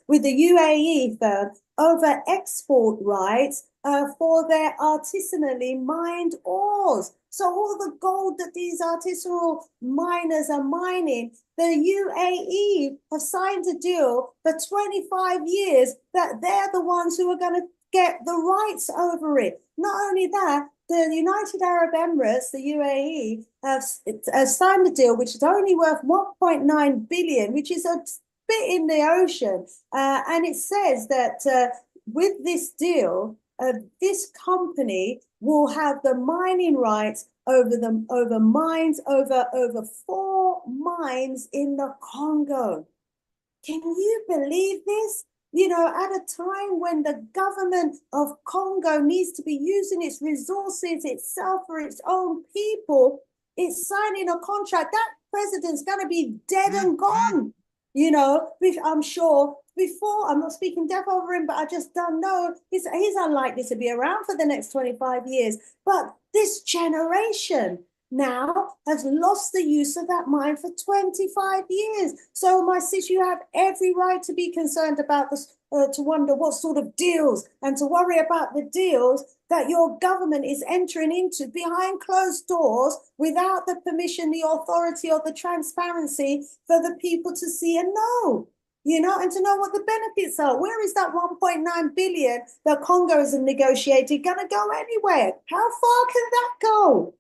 UAE firm over export rights for their artisanally mined ores. So all the gold that these artisanal miners are mining, the UAE have signed a deal for 25 years that they're the ones who are going to get the rights over it. Not only that, the United Arab Emirates, the UAE, have signed a deal which is only worth 1.9 billion, which is a spit in the ocean. And it says that with this deal, this company will have the mining rights over mines, over 4 mines in the Congo. Can you believe this? You know, at a time when the government of Congo needs to be using its resources itself for its own people, it's signing a contract. That president's going to be dead and gone. You know, I'm sure before, I'm not speaking death over him, but I just don't know. He's unlikely to be around for the next 25 years. But this generation now has lost the use of that mine for 25 years. So, my sis, you have every right to be concerned about this, to wonder what sort of deals and to worry about the deals that your government is entering into behind closed doors without the permission, the authority, or the transparency for the people to see and know, you know, and to know what the benefits are. Where is that 1.9 billion that Congo has negotiated going to go anywhere? How far can that go?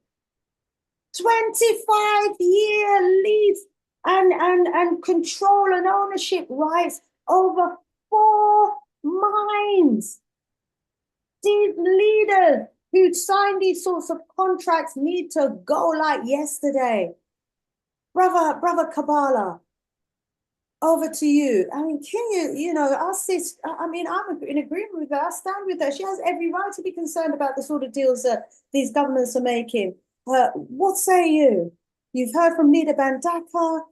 25-year lease and control and ownership rights over 4 mines. These leaders who signed these sorts of contracts need to go like yesterday. Brother Kabbalah, over to you. I mean, can you know, our sis, I mean, I'm in agreement with her. I stand with her. She has every right to be concerned about the sort of deals that these governments are making. What say you? You've heard from Leader Bandaka.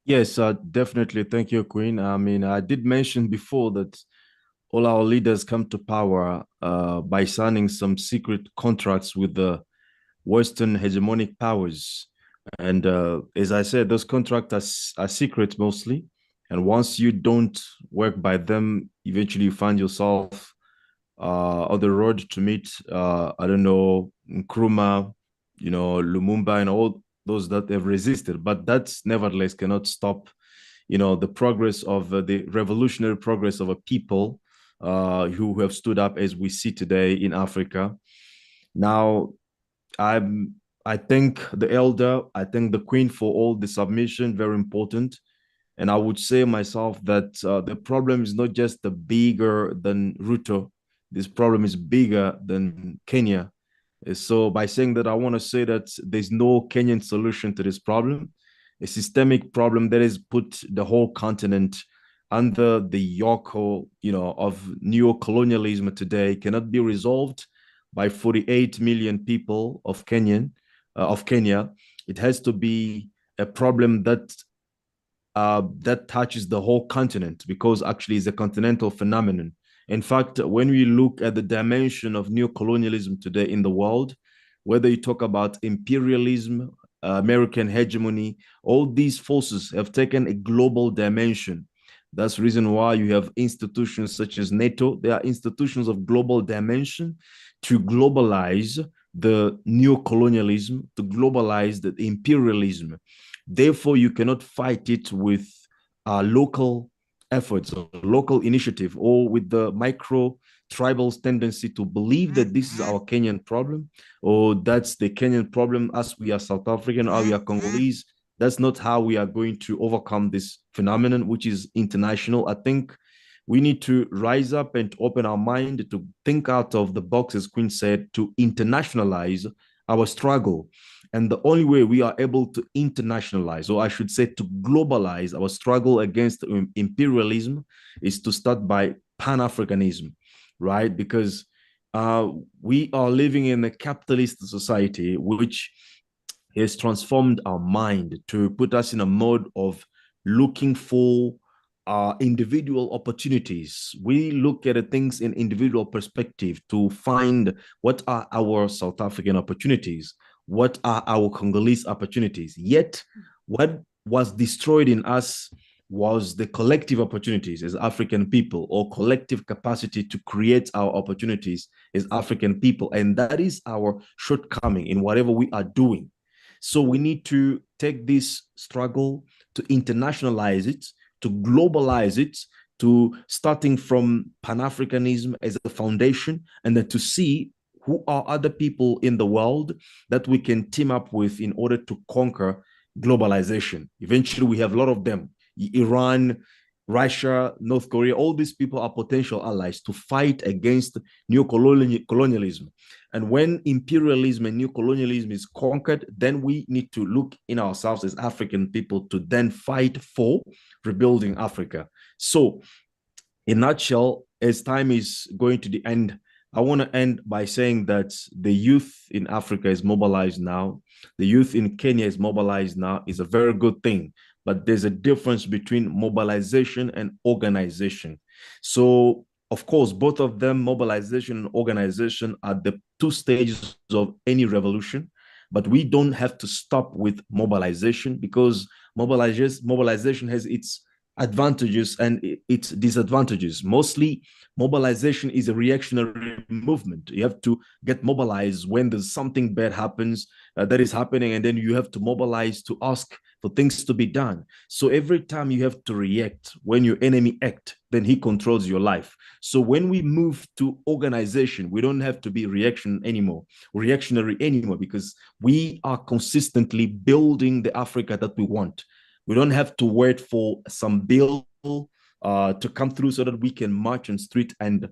Yes, definitely. Thank you, Queen. I mean, I did mention before that all our leaders come to power by signing some secret contracts with the Western hegemonic powers. And as I said, those contracts are secret mostly. And once you don't work by them, eventually you find yourself on the road to meet, I don't know, Nkrumah, Lumumba, and all those that have resisted. But that nevertheless cannot stop, the progress of the revolutionary progress of a people who have stood up as we see today in Africa. Now, I thank the elder, I thank the queen for all the submission, very important. And I would say myself that the problem is not just bigger than Ruto. This problem is bigger than Kenya. So by saying that, I want to say that there's no Kenyan solution to this problem. A systemic problem that has put the whole continent under the yoke, of neo-colonialism today cannot be resolved by 48 million people of Kenya. It has to be a problem that touches the whole continent, because actually it's a continental phenomenon. In fact, when we look at the dimension of neo-colonialism today in the world, whether you talk about imperialism, American hegemony, all these forces have taken a global dimension. That's the reason why you have institutions such as NATO. They are institutions of global dimension to globalize the neo-colonialism, to globalize the imperialism. Therefore, you cannot fight it with local efforts or local initiative, or with the micro tribals tendency to believe that this is our Kenyan problem, or that's the Kenyan problem, as we are South African, or we are Congolese. That's not how we are going to overcome this phenomenon, which is international. I think we need to rise up and open our mind to think out of the box, as Queen said, to internationalize our struggle. And the only way we are able to internationalize, or I should say to globalize our struggle against imperialism, is to start by Pan-Africanism, right? Because we are living in a capitalist society which has transformed our mind to put us in a mode of looking for individual opportunities. We look at things in individual perspective to find what are our South African opportunities, what are our Congolese opportunities. Yet, what was destroyed in us was the collective opportunities as African people, or collective capacity to create our opportunities as African people. And that is our shortcoming in whatever we are doing. So we need to take this struggle to internationalize it, to globalize it, to starting from Pan-Africanism as a foundation, and then to see who are other people in the world that we can team up with in order to conquer globalization. Eventually, we have a lot of them. Iran, Russia, North Korea, all these people are potential allies to fight against neo-colonialism. And when imperialism and neo-colonialism is conquered, then we need to look in ourselves as African people to then fight for rebuilding Africa. So, in a nutshell, as time is going to the end, I want to end by saying that the youth in Africa is mobilized now. The youth in Kenya is mobilized now. Is a very good thing. But there's a difference between mobilization and organization. So, of course, both of them, mobilization and organization, are the two stages of any revolution. But we don't have to stop with mobilization, because mobilization has its advantages and its disadvantages. Mostly, mobilization is a reactionary movement. You have to get mobilized when there's something bad happens, that is happening, and then you have to mobilize to ask for things to be done. So every time you have to react, when your enemy acts, then he controls your life. So when we move to organization, we don't have to be reactionary anymore, because we are consistently building the Africa that we want. We don't have to wait for some bill to come through so that we can march on street and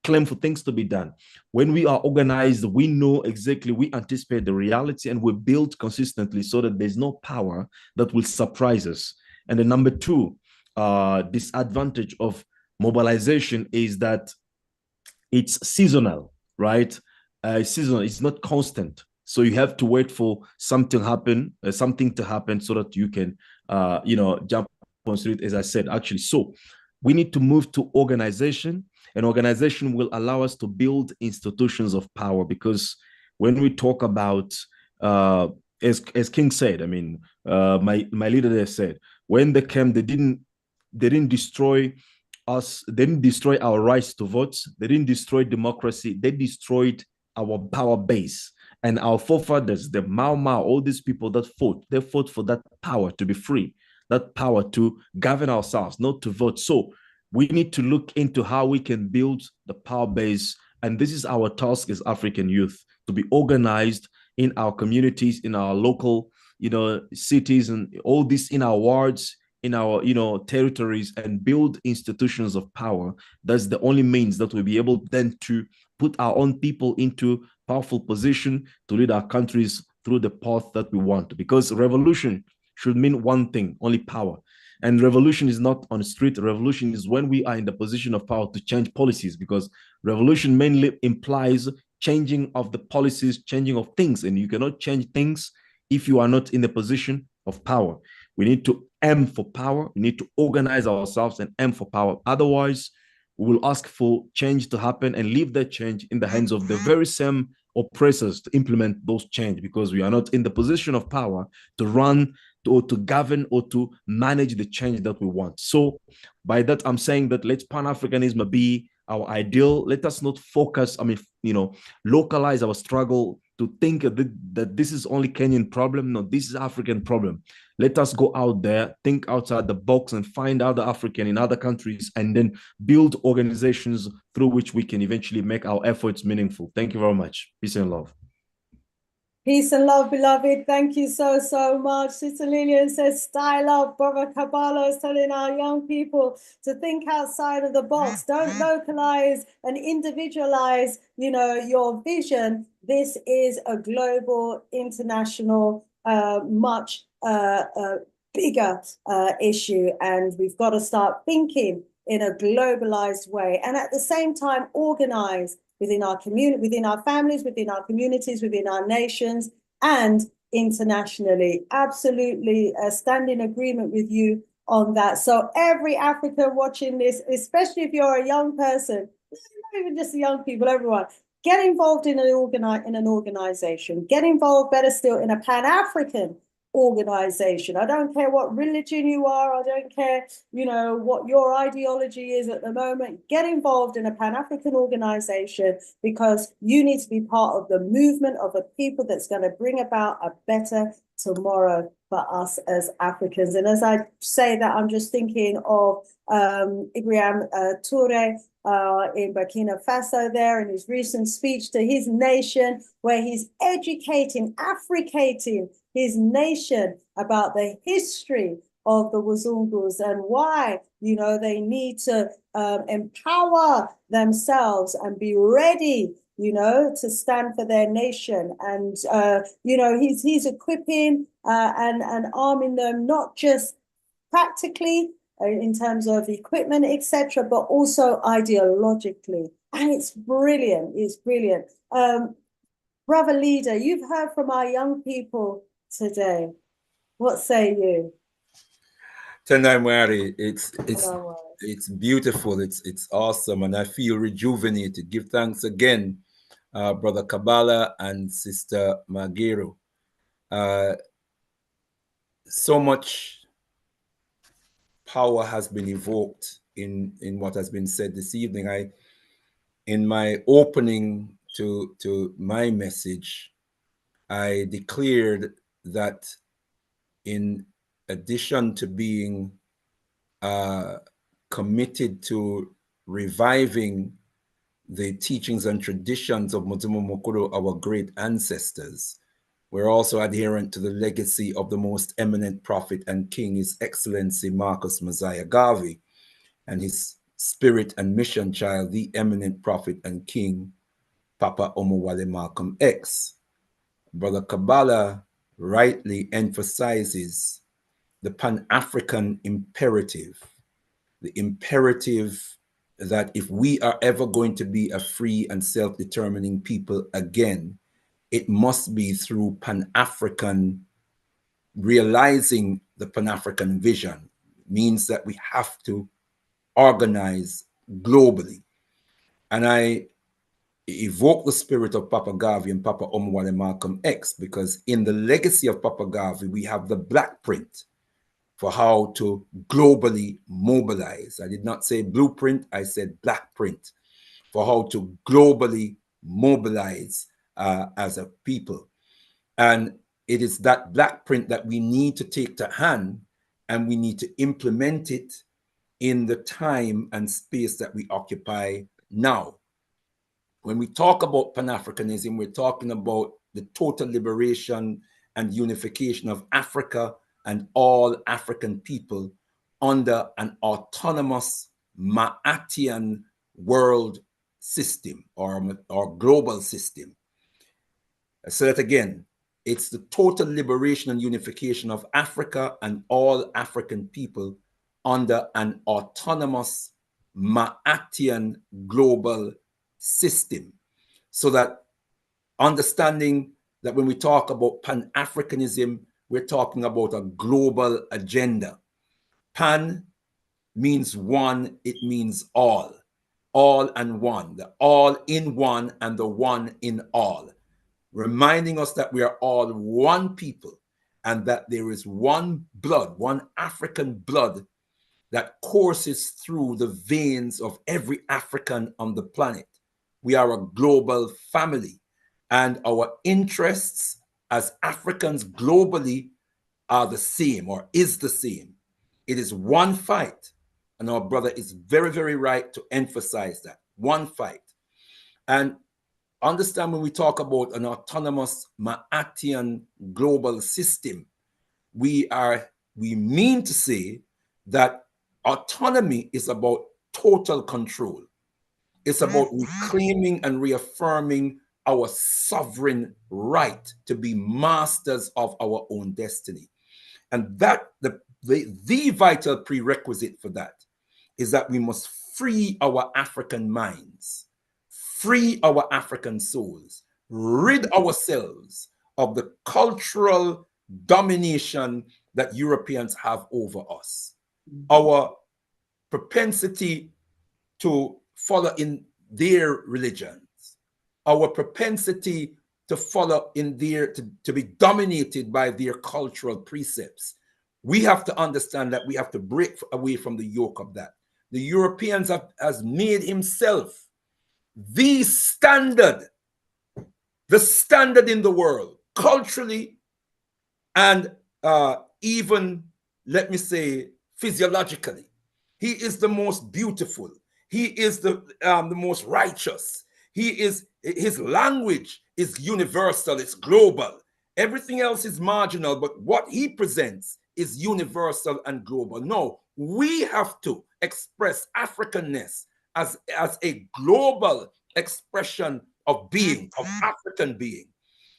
claim for things to be done. When we are organized, we know exactly, we anticipate the reality, and we build consistently so that there's no power that will surprise us. And the number two disadvantage of mobilization is that it's seasonal, right? Seasonal, it's not constant. So you have to wait for something to happen so that you can, jump on street, as I said, actually. So we need to move to organization, and organization will allow us to build institutions of power. Because when we talk about, as King said, I mean, my leader there said, when they came, they didn't destroy us, they didn't destroy our rights to vote, they didn't destroy democracy, they destroyed our power base. And our forefathers, the Mau Mau, all these people that fought, they fought for that power to be free, that power to govern ourselves, not to vote. So we need to look into how we can build the power base. And this is our task as African youth, to be organized in our communities, in our local, cities, and all this, in our wards, in our, territories, and build institutions of power. That's the only means that we'll be able then to put our own people into powerful position to lead our countries through the path that we want. Because revolution should mean one thing, only power. And revolution is not on the street. Revolution is when we are in the position of power to change policies, because revolution mainly implies changing of the policies, changing of things. And you cannot change things if you are not in the position of power. We need to aim for power. We need to organize ourselves and aim for power. Otherwise, we will ask for change to happen and leave that change in the hands of the very same oppressors to implement those change, because we are not in the position of power to run or to govern or to manage the change that we want. So by that, I'm saying that let Pan-Africanism be our ideal. Let us not focus, localize our struggle to think that this is only Kenyan problem. No, this is African problem. Let us go out there, think outside the box, and find other African in other countries, and then build organizations through which we can eventually make our efforts meaningful. Thank you very much. Peace and love. Peace and love, beloved. Thank you so, so much. Sister Lillian says, style up. Brother Kabbalah is telling our young people to think outside of the box. Don't localize and individualize, your vision. This is a global, international, much bigger issue. And we've got to start thinking in a globalized way. And at the same time, organize within our community, within our families, within our communities, within our nations, and internationally. Absolutely stand in agreement with you on that. So every African watching this, especially if you're a young person, not even just the young people, everyone, get involved in an organization. Get involved, better still, in a Pan-African organization. I don't care what religion you are. I don't care, what your ideology is at the moment. Get involved in a Pan-African organization, because you need to be part of the movement of a people that's going to bring about a better tomorrow for us as Africans. And as I say that, I'm just thinking of Ibrahim Toure in Burkina Faso there, in his recent speech to his nation, where he's educating, Africating his nation about the history of the Wazungus and why, they need to empower themselves and be ready, to stand for their nation. And, he's equipping and arming them, not just practically in terms of equipment, etc., but also ideologically. And it's brilliant. It's brilliant. Brother Leader, you've heard from our young people today. What say you? Tendai Mwari, it's beautiful. It's awesome, and I feel rejuvenated. Give thanks again, Brother Kabbalah and Sister Magero. So much power has been evoked in what has been said this evening. In my opening to my message, I declared that in addition to being committed to reviving the teachings and traditions of Muzimu Mukuru, our great ancestors, we're also adherent to the legacy of the most eminent prophet and king, His Excellency Marcus Mosiah Garvey, and his spirit and mission child, the eminent prophet and king, Papa Omowale Malcolm X. Brother Kabbalah rightly emphasizes the Pan-African imperative, the imperative that if we are ever going to be a free and self-determining people again, it must be through Pan-African, realizing the Pan-African vision. It means that we have to organize globally. And I evoke the spirit of Papa Garvey and Papa Omowale Malcolm X, because in the legacy of Papa Garvey, we have the black print for how to globally mobilize. I did not say blueprint, I said black print for how to globally mobilize as a people. And it is that black print that we need to take to hand, and we need to implement it in the time and space that we occupy now. When we talk about Pan-Africanism, we're talking about the total liberation and unification of Africa and all African people under an autonomous Maatian world system or global system. I say that again. It's the total liberation and unification of Africa and all African people under an autonomous Maatian global system. So that understanding that when we talk about Pan-Africanism, we're talking about a global agenda. Pan means one, it means all and one, the all in one and the one in all, reminding us that we are all one people and that there is one blood, one African blood that courses through the veins of every African on the planet. We are a global family, and our interests as Africans globally are the same, or is the same. It is one fight, and our brother is very, very right to emphasize that. One fight. And understand, when we talk about an autonomous Maatian global system, we mean to say that autonomy is about total control. It's about reclaiming and reaffirming our sovereign right to be masters of our own destiny. And that the vital prerequisite for that is that we must free our African minds, free our African souls, rid ourselves of the cultural domination that Europeans have over us. Our propensity to follow in their religions, our propensity to follow in their, to be dominated by their cultural precepts. We have to understand that we have to break away from the yoke of that. The Europeans has made himself the standard in the world, culturally, and even, let me say, physiologically. He is the most beautiful. He is the most righteous. His language is universal, it's global. Everything else is marginal, but what he presents is universal and global. No, we have to express Africanness as a global expression of being, of African being.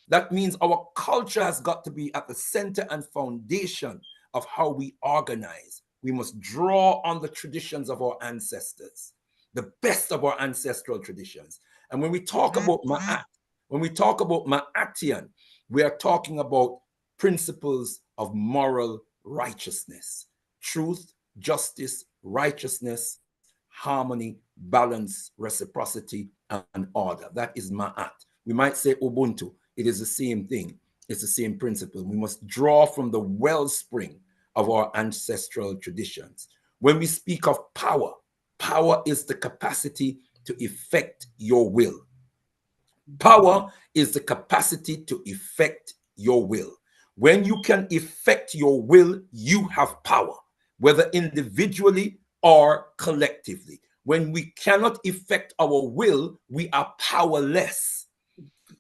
That means our culture has got to be at the center and foundation of how we organize. We must draw on the traditions of our ancestors, the best of our ancestral traditions. And when we talk about Ma'at, when we talk about Ma'atian, we are talking about principles of moral righteousness, truth, justice, righteousness, harmony, balance, reciprocity, and order. That is Ma'at. We might say Ubuntu. It is the same thing. It's the same principle. We must draw from the wellspring of our ancestral traditions. When we speak of power, power is the capacity to effect your will. Power is the capacity to effect your will. When you can effect your will, you have power, whether individually or collectively. When we cannot effect our will, we are powerless.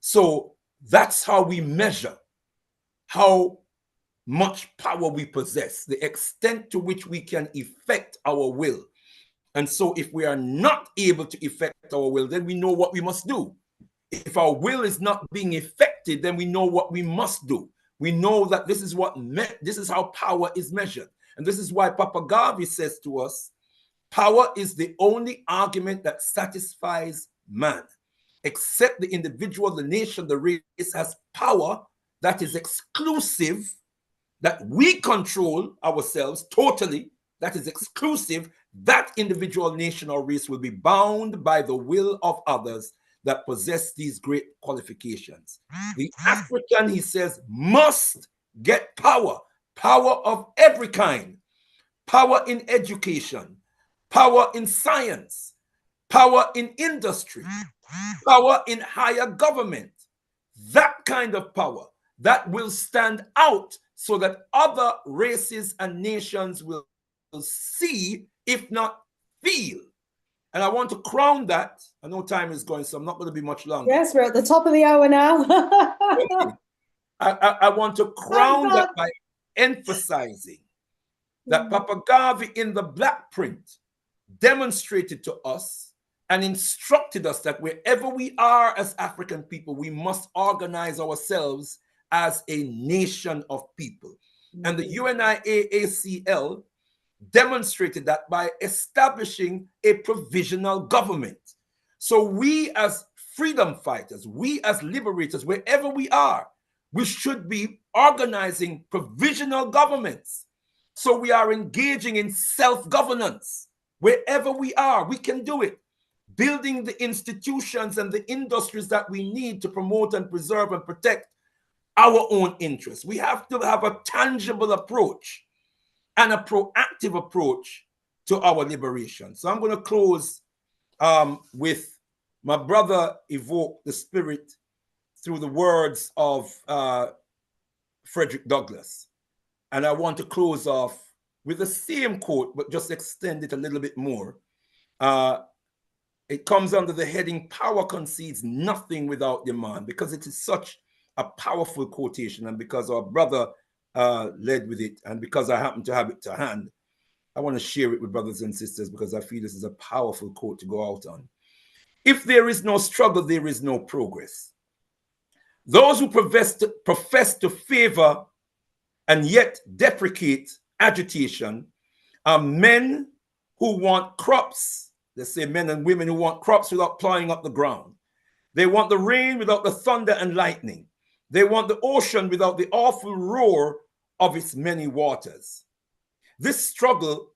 So that's how we measure how much power we possess, the extent to which we can effect our will. And so if we are not able to effect our will, then we know what we must do. If our will is not being effected, then we know what we must do. We know that this is how power is measured. And this is why Papa Garvey says to us, power is the only argument that satisfies man. Except the individual, the nation, the race has power that is exclusive, that we control ourselves totally, that is exclusive, that individual nation or race will be bound by the will of others that possess these great qualifications. The African, he says, must get power, power of every kind, power in education, power in science, power in industry, power in higher government. That kind of power that will stand out so that other races and nations will see, if not feel. And I want to crown that. I know time is going, so I'm not going to be much longer. Yes, we're at the top of the hour now. I want to crown that by emphasizing that Papa Garvey in the Black Print demonstrated to us and instructed us that wherever we are as African people, we must organize ourselves as a nation of people. And the UNIAACL demonstrated that by establishing a provisional government. So we as freedom fighters, we as liberators, wherever we are, we should be organizing provisional governments. So we are engaging in self-governance. Wherever we are, we can do it. Building the institutions and the industries that we need to promote and preserve and protect our own interests. We have to have a tangible approach and a proactive approach to our liberation. So I'm going to close with my brother evoke the spirit through the words of Frederick Douglass. And I want to close off with the same quote, but just extend it a little bit more. It comes under the heading, "Power concedes nothing without demand," because it is such a powerful quotation, and because our brother led with it, and because I happen to have it to hand, I want to share it with brothers and sisters because I feel this is a powerful quote to go out on. If there is no struggle, there is no progress. Those who profess to favor and yet deprecate agitation are men who want crops. Let's say men and women who want crops without plowing up the ground. They want the rain without the thunder and lightning. They want the ocean without the awful roar of its many waters. This struggle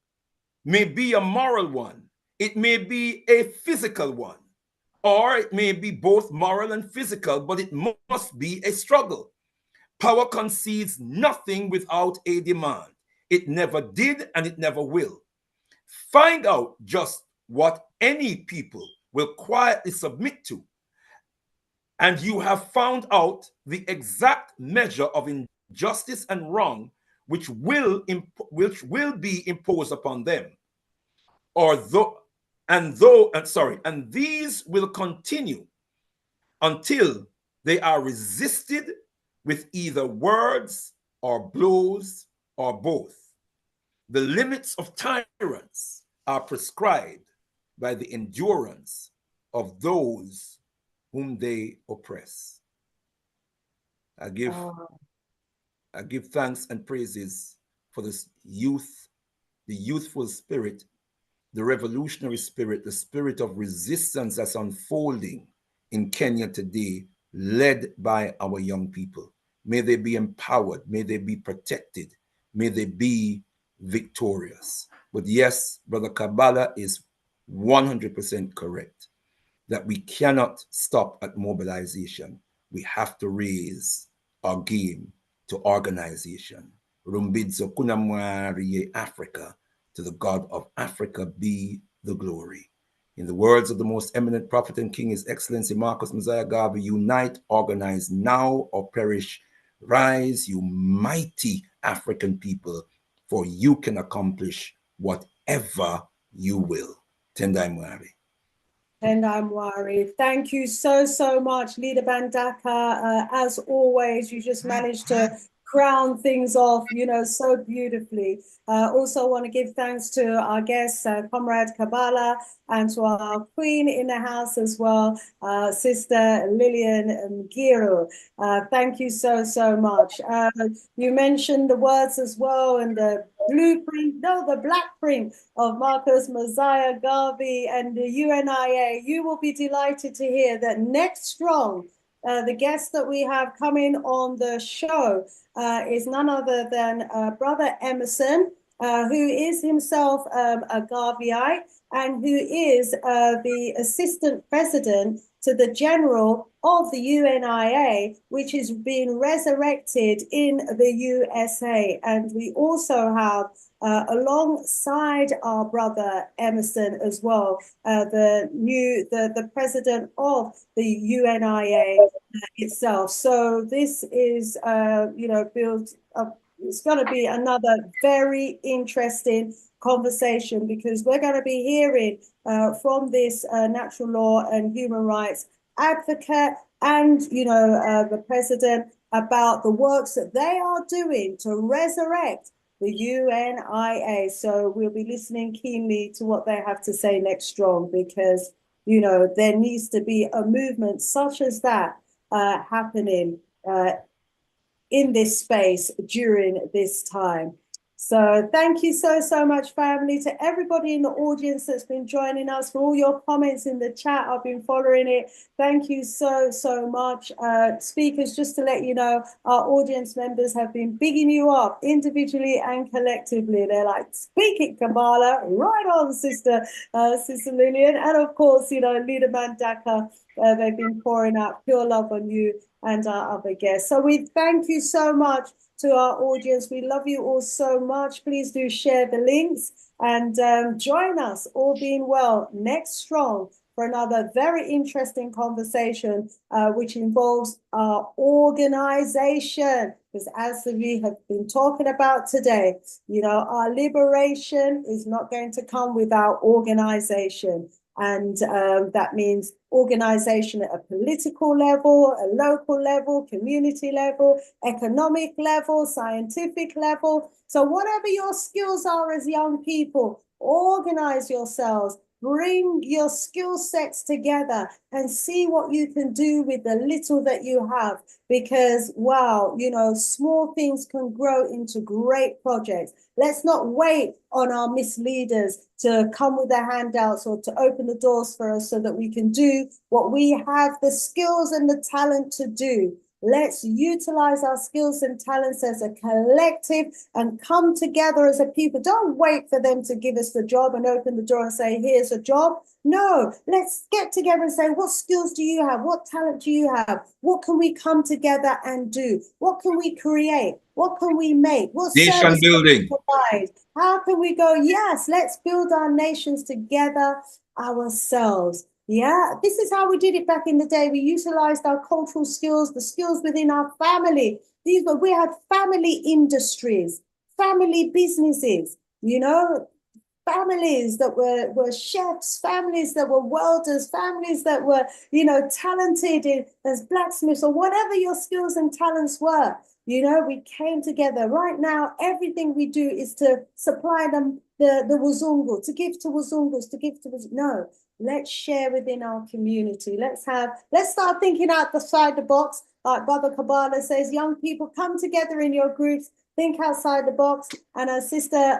may be a moral one. It may be a physical one, or it may be both moral and physical, but it must be a struggle. Power concedes nothing without a demand. It never did, and it never will. Find out just what any people will quietly submit to, and you have found out the exact measure of injustice and wrong which will be imposed upon them. And these will continue until they are resisted with either words or blows or both. The limits of tyrants are prescribed by the endurance of those whom they oppress. I give thanks and praises for this youth, the youthful spirit, the revolutionary spirit, the spirit of resistance that's unfolding in Kenya today, led by our young people. May they be empowered, may they be protected, may they be victorious. But yes, Brother Kabbalah is 100% correct that we cannot stop at mobilization. We have to raise our game to organization. Rumbidzo kunamwari Africa, to the God of Africa be the glory. In the words of the most eminent prophet and king, His Excellency Marcus Mosiah Garvey, unite, organize now or perish. Rise, you mighty African people, for you can accomplish whatever you will. Tendai Mwari. Tendai Mwari. Thank you so much, Leader Bandaka. As always, you just managed to crown things off, so beautifully. Also want to give thanks to our guest, Comrade Kabbalah, and to our queen in the house as well, Sister Lillian Mgiro. Thank you so much. You mentioned the words as well, and the black print of Marcus Mosiah Garvey and the UNIA. You will be delighted to hear that next strong, the guest that we have coming on the show is none other than Brother Emerson, who is himself a Garveyite and who is the assistant president to the general of the UNIA, which is being resurrected in the USA. And we also have, alongside our brother Emerson as well, the president of the UNIA itself. So this is, built up. It's going to be another very interesting conversation, because we're going to be hearing from this natural law and human rights advocate and, the president about the works that they are doing to resurrect the UNIA. So we'll be listening keenly to what they have to say next strong, because, there needs to be a movement such as that happening in this space during this time. So thank you so much, family, to everybody in the audience that's been joining us, for all your comments in the chat. I've been following it. Thank you so much. Speakers, just to let you know, our audience members have been bigging you up individually and collectively. They're like, speak it, Kabbalah, right on, Sister Lillian. And of course, Leader Mandaka, they've been pouring out pure love on you and our other guests. So we thank you so much to our audience. We love you all so much. Please do share the links and join us, all being well, next strong for another very interesting conversation, which involves our organization. Because as we have been talking about today, our liberation is not going to come without organization. And that means organization at a political level, a local level, community level, economic level, scientific level. So whatever your skills are as young people, organize yourselves, bring your skill sets together and see what you can do with the little that you have. Because, wow, small things can grow into great projects. Let's not wait on our misleaders to come with their handouts or to open the doors for us so that we can do what we have the skills and the talent to do. Let's utilize our skills and talents as a collective and come together as a people. Don't wait for them to give us the job and open the door and say, here's a job. No, let's get together and say, what skills do you have? What talent do you have? What can we come together and do? What can we create? What can we make? What nation building can we provide? How can we go, yes, let's build our nations together ourselves. Yeah, this is how we did it back in the day. We utilized our cultural skills, the skills within our family. We had family industries, family businesses, families that were chefs, families that were welders, families that were, talented as blacksmiths or whatever your skills and talents were. We came together. Right now, everything we do is to supply them the wazungu, to give to wazungus, No, let's share within our community. Let's start thinking outside the box. Like Brother Kabbalah says, young people, come together in your groups, think outside the box. And as Sister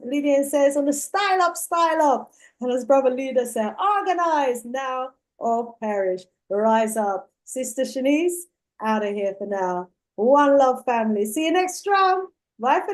Lydian says, on the style up. And as Brother Leader said, organize now or perish. Rise up. Sister Shanice, out of here for now. One love, family. See you next round. Bye for now.